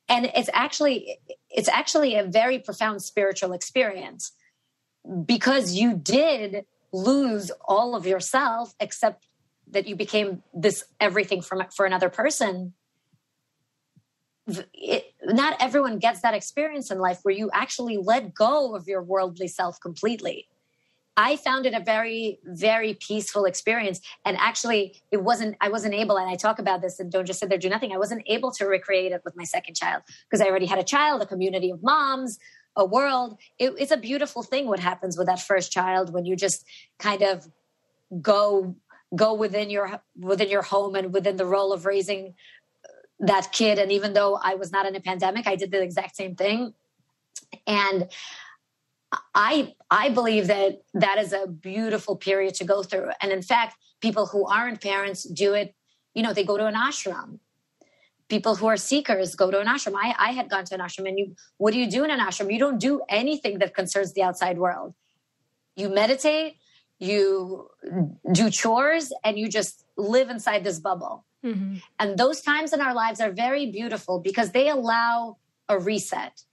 And it's actually a very profound spiritual experience, because you did lose all of yourself, except that you became this everything for another person. Not everyone gets that experience in life where you actually let go of your worldly self completely. I found it a very, very peaceful experience. And actually I wasn't able, and I talk about this and Don't Just Sit There, Do Nothing. I wasn't able to recreate it with my second child because I already had a child, a community of moms, a world. It's a beautiful thing what happens with that first child when you just kind of go within your home and within the role of raising that kid. And even though I was not in a pandemic, I did the exact same thing. And I believe that is a beautiful period to go through. And in fact, people who aren't parents do it, they go to an ashram. People who are seekers go to an ashram. I had gone to an ashram, and what do you do in an ashram? You don't do anything that concerns the outside world. You meditate, you do chores, and you just live inside this bubble. Mm-hmm. And those times in our lives are very beautiful because they allow a reset.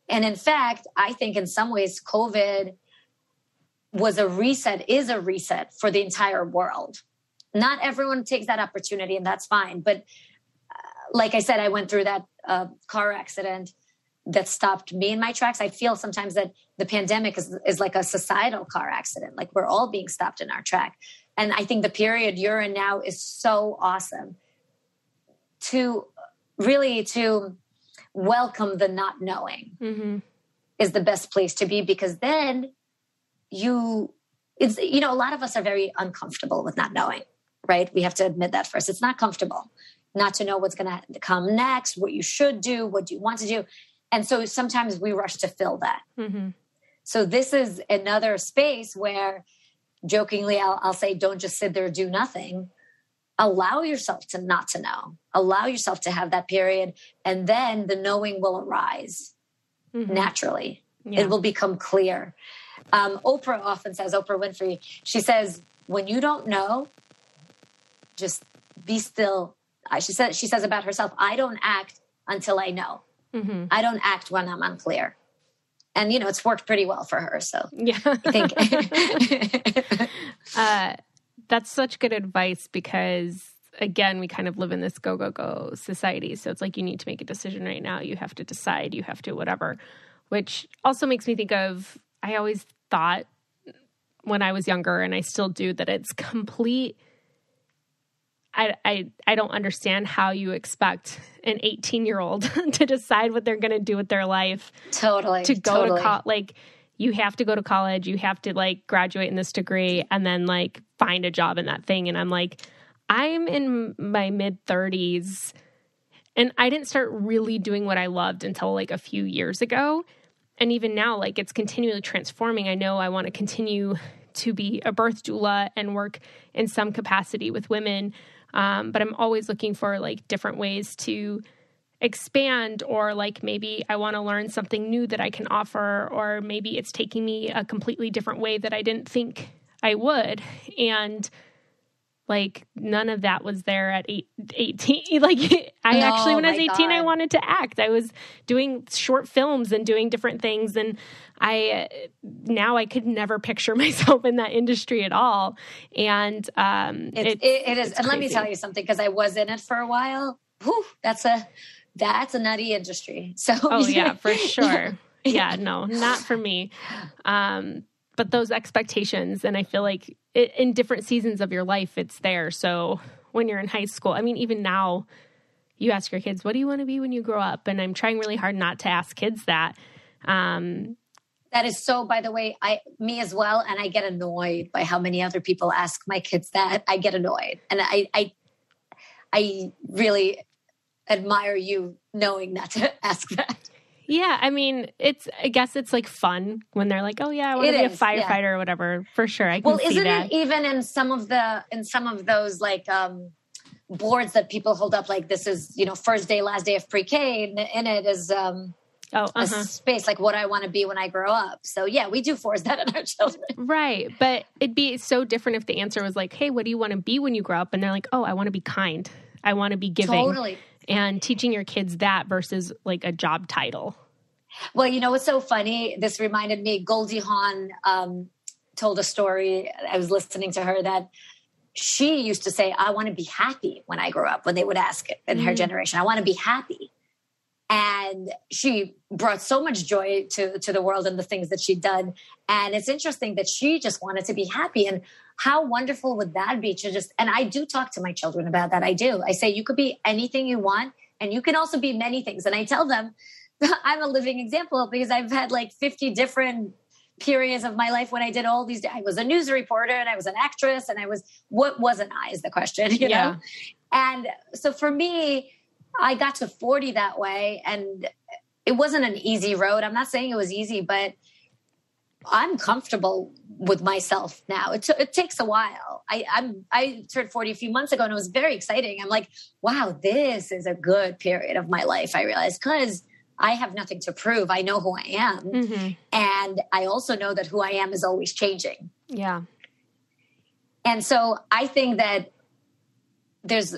And in fact, I think in some ways, COVID is a reset for the entire world. Not everyone takes that opportunity, and that's fine. But like I said, I went through that car accident that stopped me in my tracks. I feel sometimes that the pandemic is like a societal car accident. Like we're all being stopped in our track. And I think the period you're in now is so awesome to welcome the not knowing. Mm-hmm. Is the best place to be, because then a lot of us are very uncomfortable with not knowing, right? We have to admit that first. It's not comfortable not to know what's going to come next, what you should do, what do you want to do. And so sometimes we rush to fill that. Mm-hmm. So this is another space where jokingly, I'll say, don't just sit there, do nothing. Allow yourself to not to know. Allow yourself to have that period. And then the knowing will arise naturally. Yeah. It will become clear. Oprah often says, Oprah Winfrey, she says, when you don't know, just be still. She says about herself, I don't act until I know. Mm-hmm. I don't act when I'm unclear. And, it's worked pretty well for her. So yeah, I think that's such good advice because, again, we kind of live in this go, go, go society. So it's like you need to make a decision right now. You have to decide. You have to whatever, which also makes me think of, I always thought when I was younger, and I still do, that it's complete. I don't understand how you expect an 18-year-old to decide what they're going to do with their life. Totally. To go to college. You have to go to college. You have to graduate in this degree and then find a job in that thing. And I'm I'm in my mid 30s and I didn't start really doing what I loved until a few years ago. And even now, it's continually transforming. I know I want to continue to be a birth doula and work in some capacity with women. But I'm always looking for different ways to expand, or maybe I want to learn something new that I can offer, or maybe it's taking me a completely different way that I didn't think I would. And none of that was there at 18. Actually, when I was 18, God. I wanted to act. I was doing short films and doing different things. And now I could never picture myself in that industry at all. And it is. And let me tell you something, because I was in it for a while. Whew, that's a nutty industry. So yeah, for sure. Yeah, no, not for me. But those expectations, and I feel in different seasons of your life, it's there. So when you're in high school, even now, you ask your kids, what do you want to be when you grow up? And I'm trying really hard not to ask kids that. That is so, by the way, me as well. And I get annoyed by how many other people ask my kids that. I get annoyed. And I really admire you knowing not to ask that. Yeah, I guess it's fun when they're oh yeah, I want to be a firefighter or whatever. For sure, I can see that. Well, isn't it even in some of those boards that people hold up, this is first day, last day of pre-K, and in it is a space what I want to be when I grow up. So yeah, we do force that in our children, right? But it'd be so different if the answer was hey, what do you want to be when you grow up? And they're oh, I want to be kind. I want to be giving. Totally. And teaching your kids that versus a job title. Well, what's so funny? This reminded me, Goldie Hawn told a story. I was listening to her that she used to say, I want to be happy when I grow up, when they would ask it in her generation. I want to be happy. And she brought so much joy to the world and the things that she'd done. And it's interesting that she just wanted to be happy. And how wonderful would that be to just, and I do talk to my children about that. I do. I say, you could be anything you want, and you can also be many things. And I tell them, I'm a living example, because I've had like 50 different periods of my life when I did all these. I was a news reporter, and I was an actress, and what wasn't I is the question, you know? And so for me, I got to 40 that way, and it wasn't an easy road. I'm not saying it was easy, but I'm comfortable with myself now. It takes a while. I turned 40 a few months ago, and it was very exciting. I'm like, wow, this is a good period of my life. I realized, because I have nothing to prove. I know who I am. Mm-hmm. And I also know that who I am is always changing. Yeah. And so I think that there's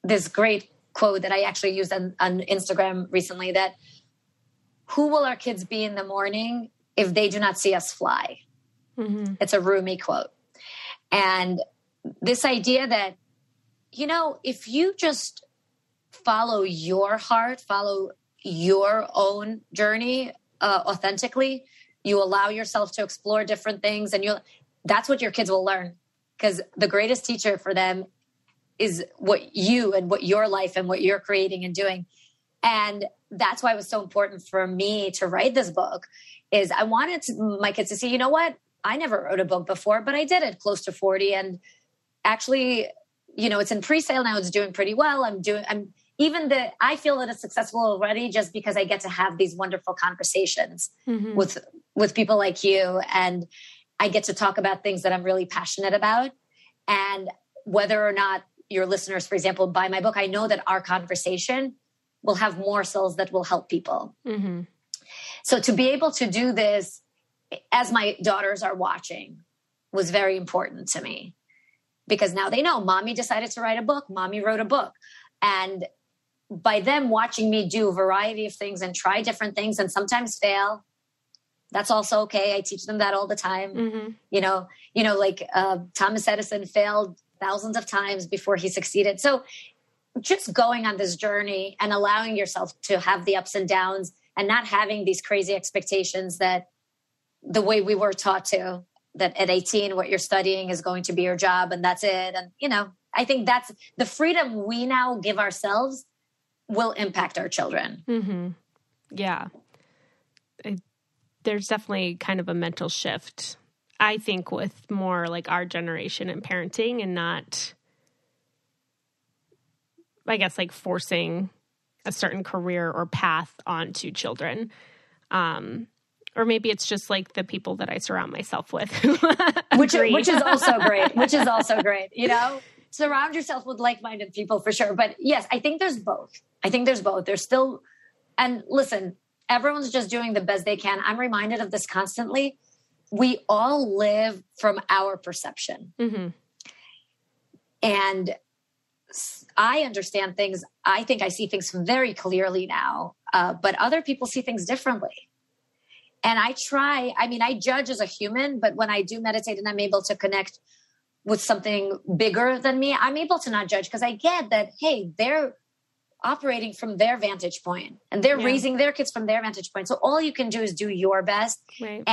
this great quote that I actually used on Instagram recently, that who will our kids be in the morning if they do not see us fly? Mm-hmm. It's a Rumi quote. And this idea that, you know, if you just follow your heart, follow your own journey authentically, you allow yourself to explore different things, and that's what your kids will learn. Because the greatest teacher for them is what you and what your life and what you're creating and doing. And that's why it was so important for me to write this book, is I wanted my kids to see, you know what? I never wrote a book before, but I did it close to 40. And actually, you know, it's in pre-sale now. It's doing pretty well. I feel that it's successful already, just because I get to have these wonderful conversations mm-hmm. with people like you. And I get to talk about things that I'm really passionate about. And whether or not your listeners, for example, buy my book, I know that our conversation will have morsels that will help people. Mm-hmm. So to be able to do this as my daughters are watching was very important to me, because now they know mommy decided to write a book. Mommy wrote a book. And by them watching me do a variety of things and try different things and sometimes fail, that's also okay. I teach them that all the time. Mm-hmm. You know, like Thomas Edison failed thousands of times before he succeeded. So just going on this journey and allowing yourself to have the ups and downs, and not having these crazy expectations that the way we were taught to, that at 18, what you're studying is going to be your job and that's it. And, you know, I think that's the freedom we now give ourselves will impact our children. Mm-hmm. Yeah. There's definitely kind of a mental shift, I think, with more like our generation and parenting, and not, I guess, like forcing a certain career or path onto children. Or maybe it's just like the people that I surround myself with. which is also great. You know, surround yourself with like-minded people for sure. But yes, I think there's both. There's still, and listen, everyone's just doing the best they can. I'm reminded of this constantly. We all live from our perception. Mm-hmm. And I understand things. I think I see things very clearly now, but other people see things differently. And I judge as a human, but when I do meditate and I'm able to connect with something bigger than me, I'm able to not judge, because I get that, hey, they're operating from their vantage point and they're raising their kids from their vantage point. So all you can do is do your best. Right.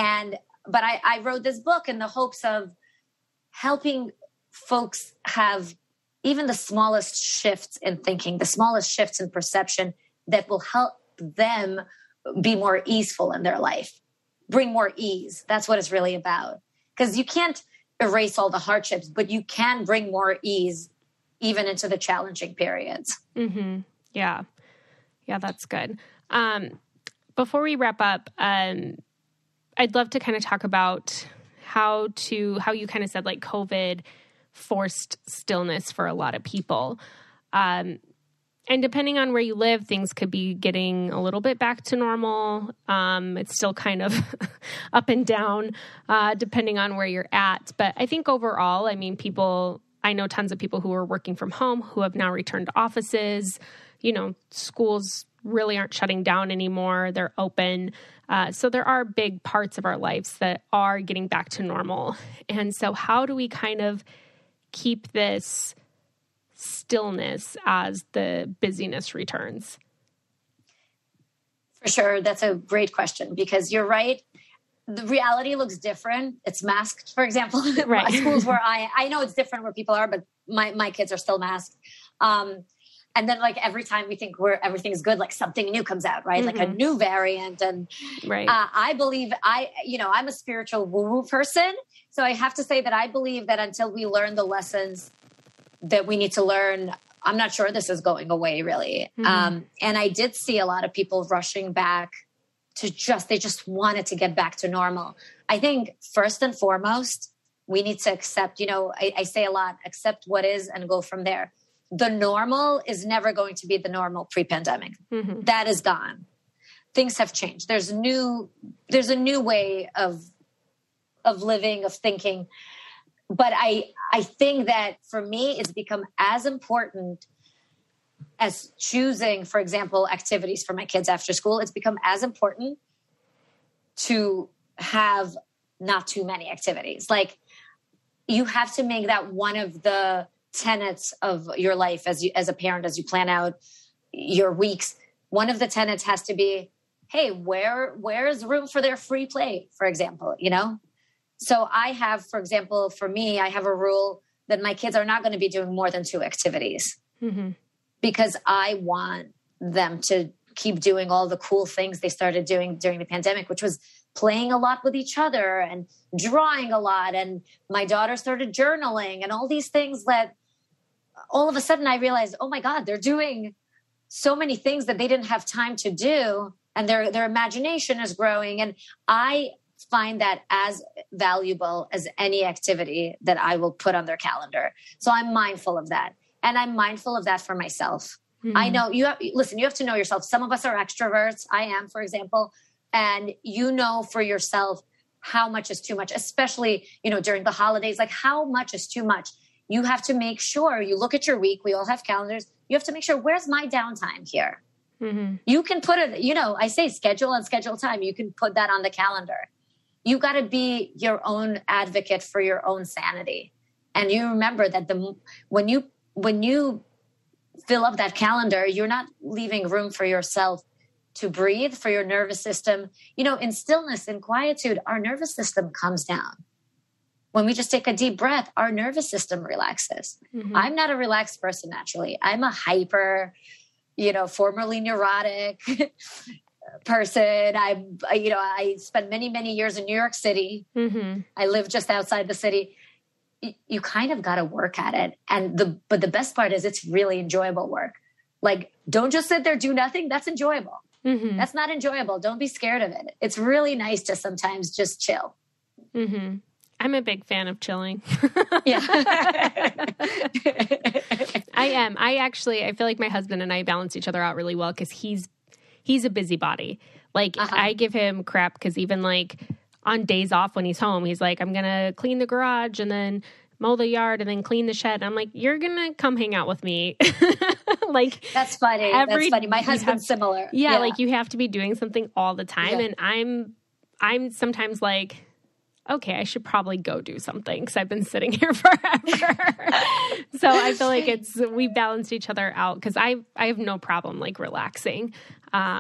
But I wrote this book in the hopes of helping folks have even the smallest shifts in thinking, the smallest shifts in perception that will help them be more easeful in their life, bring more ease. That's what it's really about. Because you can't erase all the hardships, but you can bring more ease even into the challenging periods. Mm-hmm. Yeah. Yeah, that's good. Before we wrap up, I'd love to kind of talk about how you kind of said like COVID forced stillness for a lot of people. And depending on where you live, things could be getting a little bit back to normal. It's still kind of up and down, depending on where you're at. But I think overall, I mean, I know tons of people who are working from home who have now returned to offices. You know, schools really aren't shutting down anymore. They're open. So there are big parts of our lives that are getting back to normal. And so how do we kind of keep this stillness as the busyness returns? sure. That's a great question, because you're right. The reality looks different. It's masked, for example. Right. Schools where I know it's different where people are, but my kids are still masked. And then like every time we think everything's good, like something new comes out, right? Like a new variant. And Right. I believe I'm a spiritual woo-woo person. So I have to say that I believe that until we learn the lessons that we need to learn, I'm not sure this is going away really. And I did see a lot of people rushing back to they just wanted to get back to normal. I think first and foremost, we need to accept, I say a lot, accept what is and go from there. The normal is never going to be the normal pre-pandemic. That is gone. Things have changed. There's a new way of living, of thinking. But I think that for me, it's become as important as choosing, for example, activities for my kids after school. It's become as important to have not too many activities. Like, you have to make that one of the tenets of your life as a parent, as you plan out your weeks. One of the tenets has to be, hey, where is room for their free play, for example, So I have, for example, for me, I have a rule that my kids are not going to be doing more than 2 activities. Because I want them to keep doing all the cool things they started doing during the pandemic, which was playing a lot with each other and drawing a lot. And my daughter started journaling and all these things that all of a sudden I realized, oh my God, they're doing so many things that they didn't have time to do. And their imagination is growing. And I find that as valuable as any activity that I will put on their calendar. So I'm mindful of that. And I'm mindful of that for myself. I know you have to know yourself. Some of us are extroverts. I am, for example, and for yourself how much is too much, especially, during the holidays, like how much is too much. You have to make sure you look at your week. We all have calendars. You have to make sure, where's my downtime here? You can put it, I say schedule and schedule time. You can put that on the calendar. You got to be your own advocate for your own sanity. And you remember that when you fill up that calendar, you're not leaving room for yourself to breathe, for your nervous system. In stillness and quietude, our nervous system comes down. When we just take a deep breath, our nervous system relaxes. I'm not a relaxed person naturally. I'm a hyper, formerly neurotic person. I spent many, many years in New York City. I live just outside the city. You kind of got to work at it. But the best part is it's really enjoyable work. Like, don't just sit there, do nothing. That's enjoyable. That's not enjoyable. Don't be scared of it. It's really nice to sometimes just chill. I'm a big fan of chilling. Yeah. I am. I feel like my husband and I balance each other out really well because he's a busybody. Like, I give him crap because even like on days off when he's home, he's like, I'm going to clean the garage and then mow the yard and then clean the shed. And I'm like, you're going to come hang out with me. Like, that's funny. That's funny. My husband's similar. Yeah. Like, you have to be doing something all the time. Yeah. And I'm sometimes like, okay, I should probably go do something because I've been sitting here forever. So I feel like we balanced each other out because I have no problem like relaxing.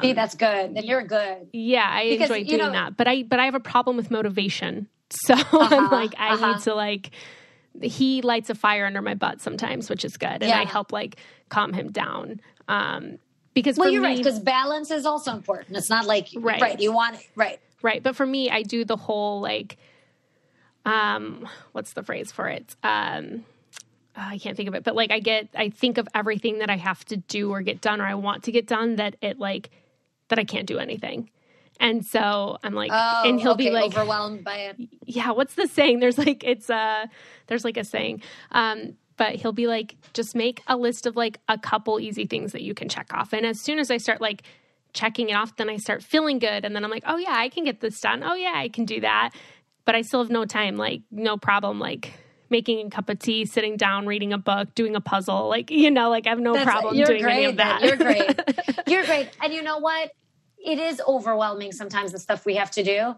See, that's good. Then you're good. Yeah, I enjoy doing that. But I have a problem with motivation. So I'm like, I need to like, he lights a fire under my butt sometimes, which is good. And I help like calm him down. Because you're right. Because balance is also important. It's not like, right. You want it. Right. Right. But for me, I do the whole like, what's the phrase for it? I can't think of it, but like I think of everything that I have to do or get done or I want to get done that I can't do anything. And so I'm like, and he'll be like overwhelmed by it. Yeah. What's the saying? There's like a saying. But he'll be like, just make a list of like a couple easy things that you can check off. And as soon as I start like checking it off, then I start feeling good. And then I'm like, oh yeah, I can get this done. Oh yeah, I can do that. But I still have no time, like no problem, like making a cup of tea, sitting down, reading a book, doing a puzzle. Like, like I have no problem doing any of that. You're great. You're great. And you know what? It is overwhelming sometimes, the stuff we have to do.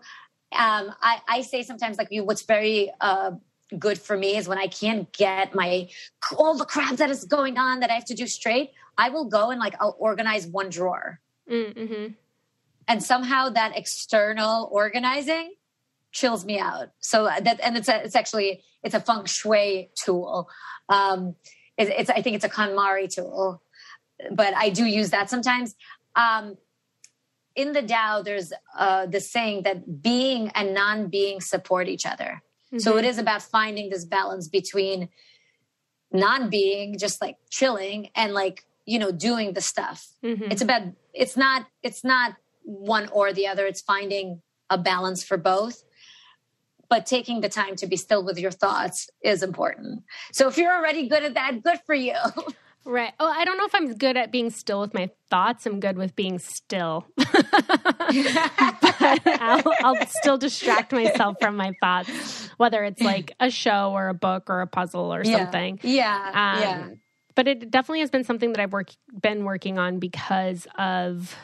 I say sometimes like what's very good for me is when I can't get all the crap that is going on that I have to do straight, I will go and like I'll organize one drawer. And somehow that external organizing chills me out. So that, and it's a feng shui tool. I think it's a KonMari tool, but I do use that sometimes. In the Tao, there's the saying that being and non-being support each other. Mm-hmm. So it is about finding this balance between non-being, just like chilling, and like, doing the stuff. Mm-hmm. It's not one or the other. It's finding a balance for both. But taking the time to be still with your thoughts is important. So if you're already good at that, good for you. Right. Oh, I don't know if I'm good at being still with my thoughts. I'm good with being still. But I'll still distract myself from my thoughts, whether it's like a show or a book or a puzzle or something. Yeah. But it definitely has been something that I've been working on because of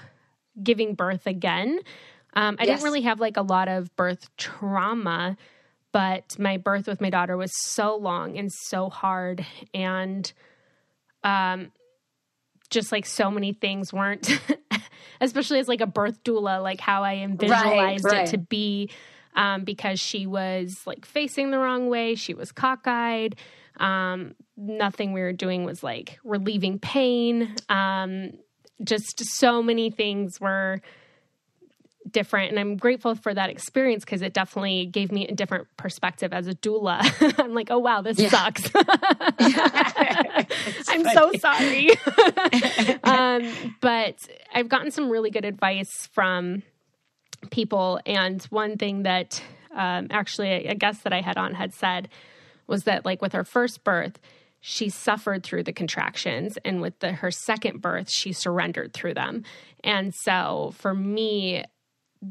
giving birth again. I didn't really have like a lot of birth trauma, but my birth with my daughter was so long and so hard, and just like so many things weren't, especially as like a birth doula, like how I visualized it to be, because she was like facing the wrong way. She was cockeyed. Nothing we were doing was like relieving pain. Just so many things were different. And I'm grateful for that experience because it definitely gave me a different perspective as a doula. I'm like, oh, wow, this sucks. I'm so sorry. But I've gotten some really good advice from people. And one thing that actually a guest that I had on had said was that like with her first birth, she suffered through the contractions, and with her second birth, she surrendered through them. And so for me,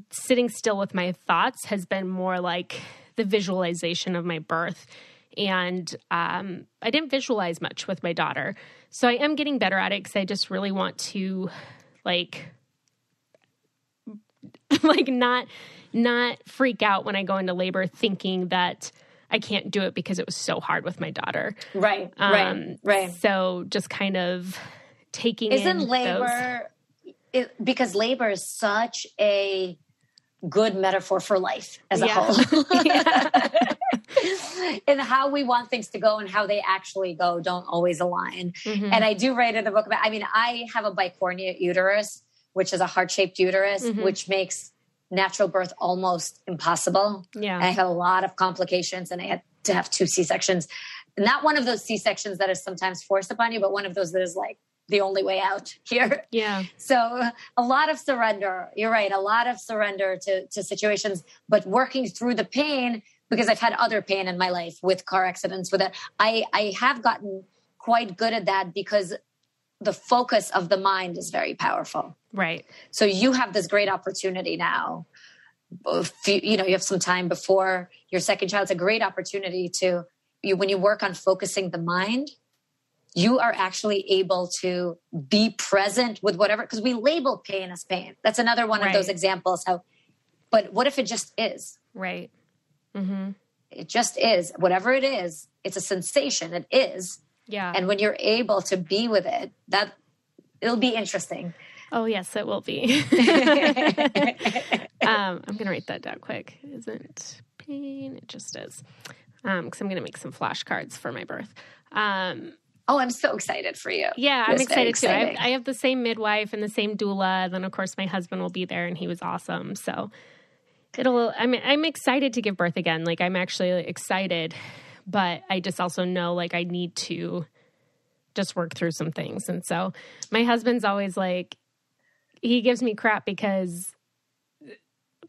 sitting still with my thoughts has been more like the visualization of my birth. And I didn't visualize much with my daughter. So I am getting better at it because I just really want to like not freak out when I go into labor thinking that I can't do it because it was so hard with my daughter. Right. So just kind of taking because labor is such a good metaphor for life as a whole. And how we want things to go and how they actually go don't always align. Mm-hmm. And I do write in the book about, I have a bicornuate uterus, which is a heart-shaped uterus, which makes natural birth almost impossible. Yeah. And I had a lot of complications, and I had to have 2 C-sections. Not one of those C-sections that is sometimes forced upon you, but one of those that is like the only way out here. Yeah. So a lot of surrender. You're right. A lot of surrender to situations, but working through the pain, because I've had other pain in my life with car accidents, with it. I have gotten quite good at that because the focus of the mind is very powerful. Right. So you have this great opportunity now. You have some time before your second child. It's a great opportunity when you work on focusing the mind, you are actually able to be present with whatever, because we label pain as pain. That's another one of those examples. But what if it just is? Right. Mm-hmm. It just is. Whatever it is, it's a sensation. It is. Yeah. And when you're able to be with it, it'll be interesting. Oh, yes, it will be. I'm going to write that down quick. It isn't pain. It just is. Because I'm going to make some flashcards for my birth. I'm so excited for you. Yeah, I'm excited too. I have the same midwife and the same doula. Then, of course, my husband will be there, and he was awesome. So I'm excited to give birth again. Like, I'm actually excited, but I just also know, like, I need to just work through some things. And so my husband's always like, he gives me crap because,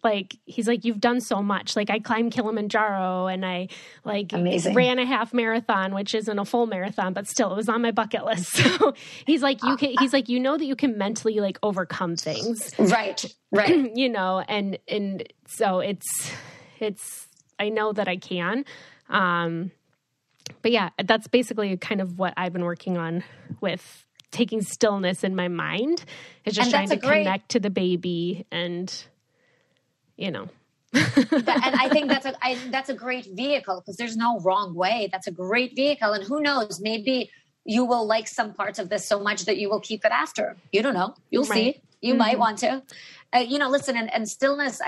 like, he's like, you've done so much. Like, I climbed Kilimanjaro, and I ran a half marathon, which isn't a full marathon, but still it was on my bucket list. So he's like, you know that you can mentally like overcome things. Right. And so it's, I know that I can. But yeah, that's basically kind of what I've been working on with taking stillness in my mind, is just trying to connect to the baby and, and I think that's a great vehicle, because there's no wrong way. That's a great vehicle. And who knows, maybe you will like some parts of this so much that you will keep it after. You don't know. You'll see. You might want to. Listen, and stillness,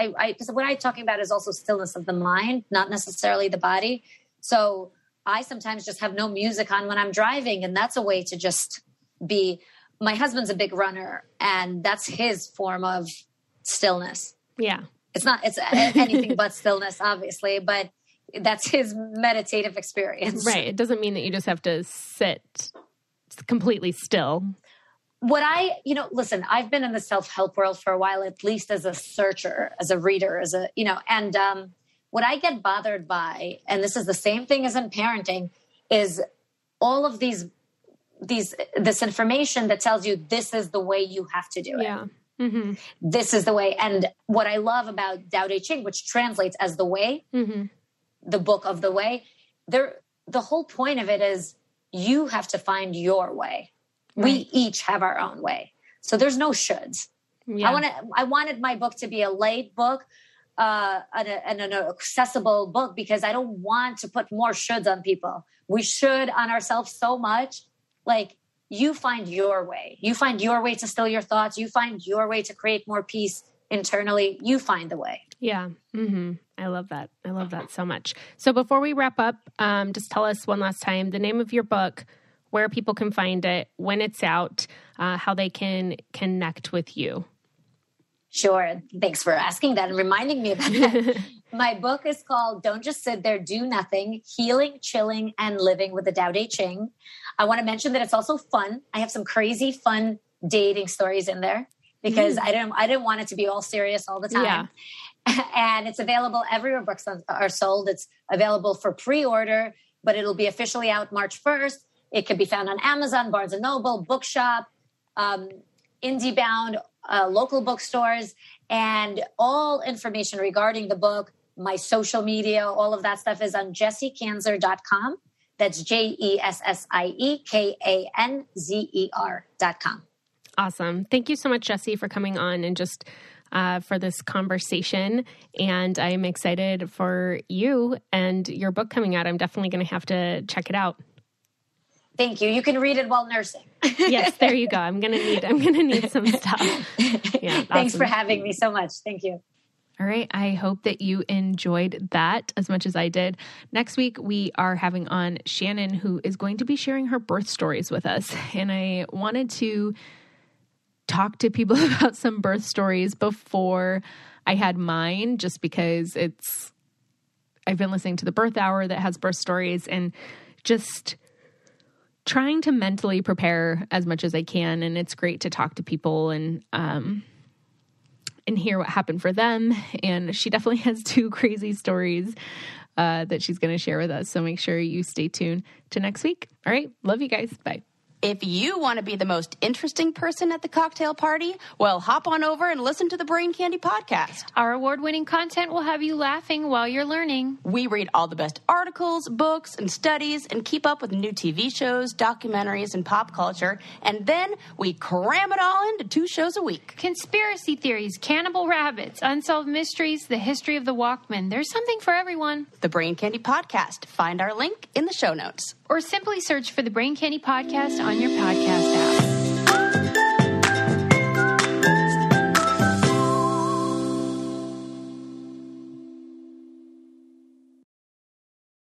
what I'm talking about is also stillness of the mind, not necessarily the body. So I sometimes just have no music on when I'm driving, and that's a way to just be. My husband's a big runner, and that's his form of stillness. Yeah. It's anything but stillness, obviously, but that's his meditative experience. Right. It doesn't mean that you just have to sit completely still. Listen, I've been in the self-help world for a while, at least as a searcher, as a reader, what I get bothered by, and this is the same thing as in parenting, is all of this information that tells you this is the way you have to do it. Yeah. Mm-hmm. This is the way. And what I love about Tao Te Ching, which translates as the way, the book of the way, the whole point of it is you have to find your way. Right. We each have our own way. So there's no shoulds. Yeah. I wanted my book to be a light book, and an accessible book, because I don't want to put more shoulds on people. We should on ourselves so much. Like, you find your way. You find your way to still your thoughts. You find your way to create more peace internally. You find the way. Yeah. Mm-hmm. I love that. I love that so much. So before we wrap up, just tell us one last time the name of your book, where people can find it, when it's out, how they can connect with you. Sure. Thanks for asking that and reminding me about that. My book is called Don't Just Sit There, Do Nothing, Healing, Chilling, and Living with the Tao Te Ching. I want to mention that it's also fun. I have some crazy fun dating stories in there, because I didn't want it to be all serious all the time. Yeah. And it's available everywhere books are sold. It's available for pre-order, but it'll be officially out March 1st. It can be found on Amazon, Barnes & Noble, Bookshop, IndieBound, local bookstores, and all information regarding the book, my social media, all of that stuff is on jessiekanzer.com. That's JessieKanzer.com. Awesome. Thank you so much, Jessie, for coming on and just for this conversation. And I'm excited for you and your book coming out. I'm definitely going to have to check it out. Thank you. You can read it while nursing. Yes, there you go. I'm gonna need some stuff. Yeah. Thanks for having me so much. Thank you. All right. I hope that you enjoyed that as much as I did. Next week, we are having on Shannon, who is going to be sharing her birth stories with us. And I wanted to talk to people about some birth stories before I had mine, just because I've been listening to the Birth Hour that has birth stories, and just trying to mentally prepare as much as I can. And it's great to talk to people and hear what happened for them. And she definitely has 2 crazy stories that she's going to share with us. So make sure you stay tuned to next week. All right. Love you guys. Bye. If you want to be the most interesting person at the cocktail party, well, hop on over and listen to the Brain Candy podcast. Our award-winning content will have you laughing while you're learning. We read all the best articles, books, and studies, and keep up with new TV shows, documentaries, and pop culture. And then we cram it all into 2 shows a week. Conspiracy theories, cannibal rabbits, unsolved mysteries, the history of the Walkman. There's something for everyone. The Brain Candy podcast. Find our link in the show notes. Or simply search for the Brain Candy podcast on your podcast app.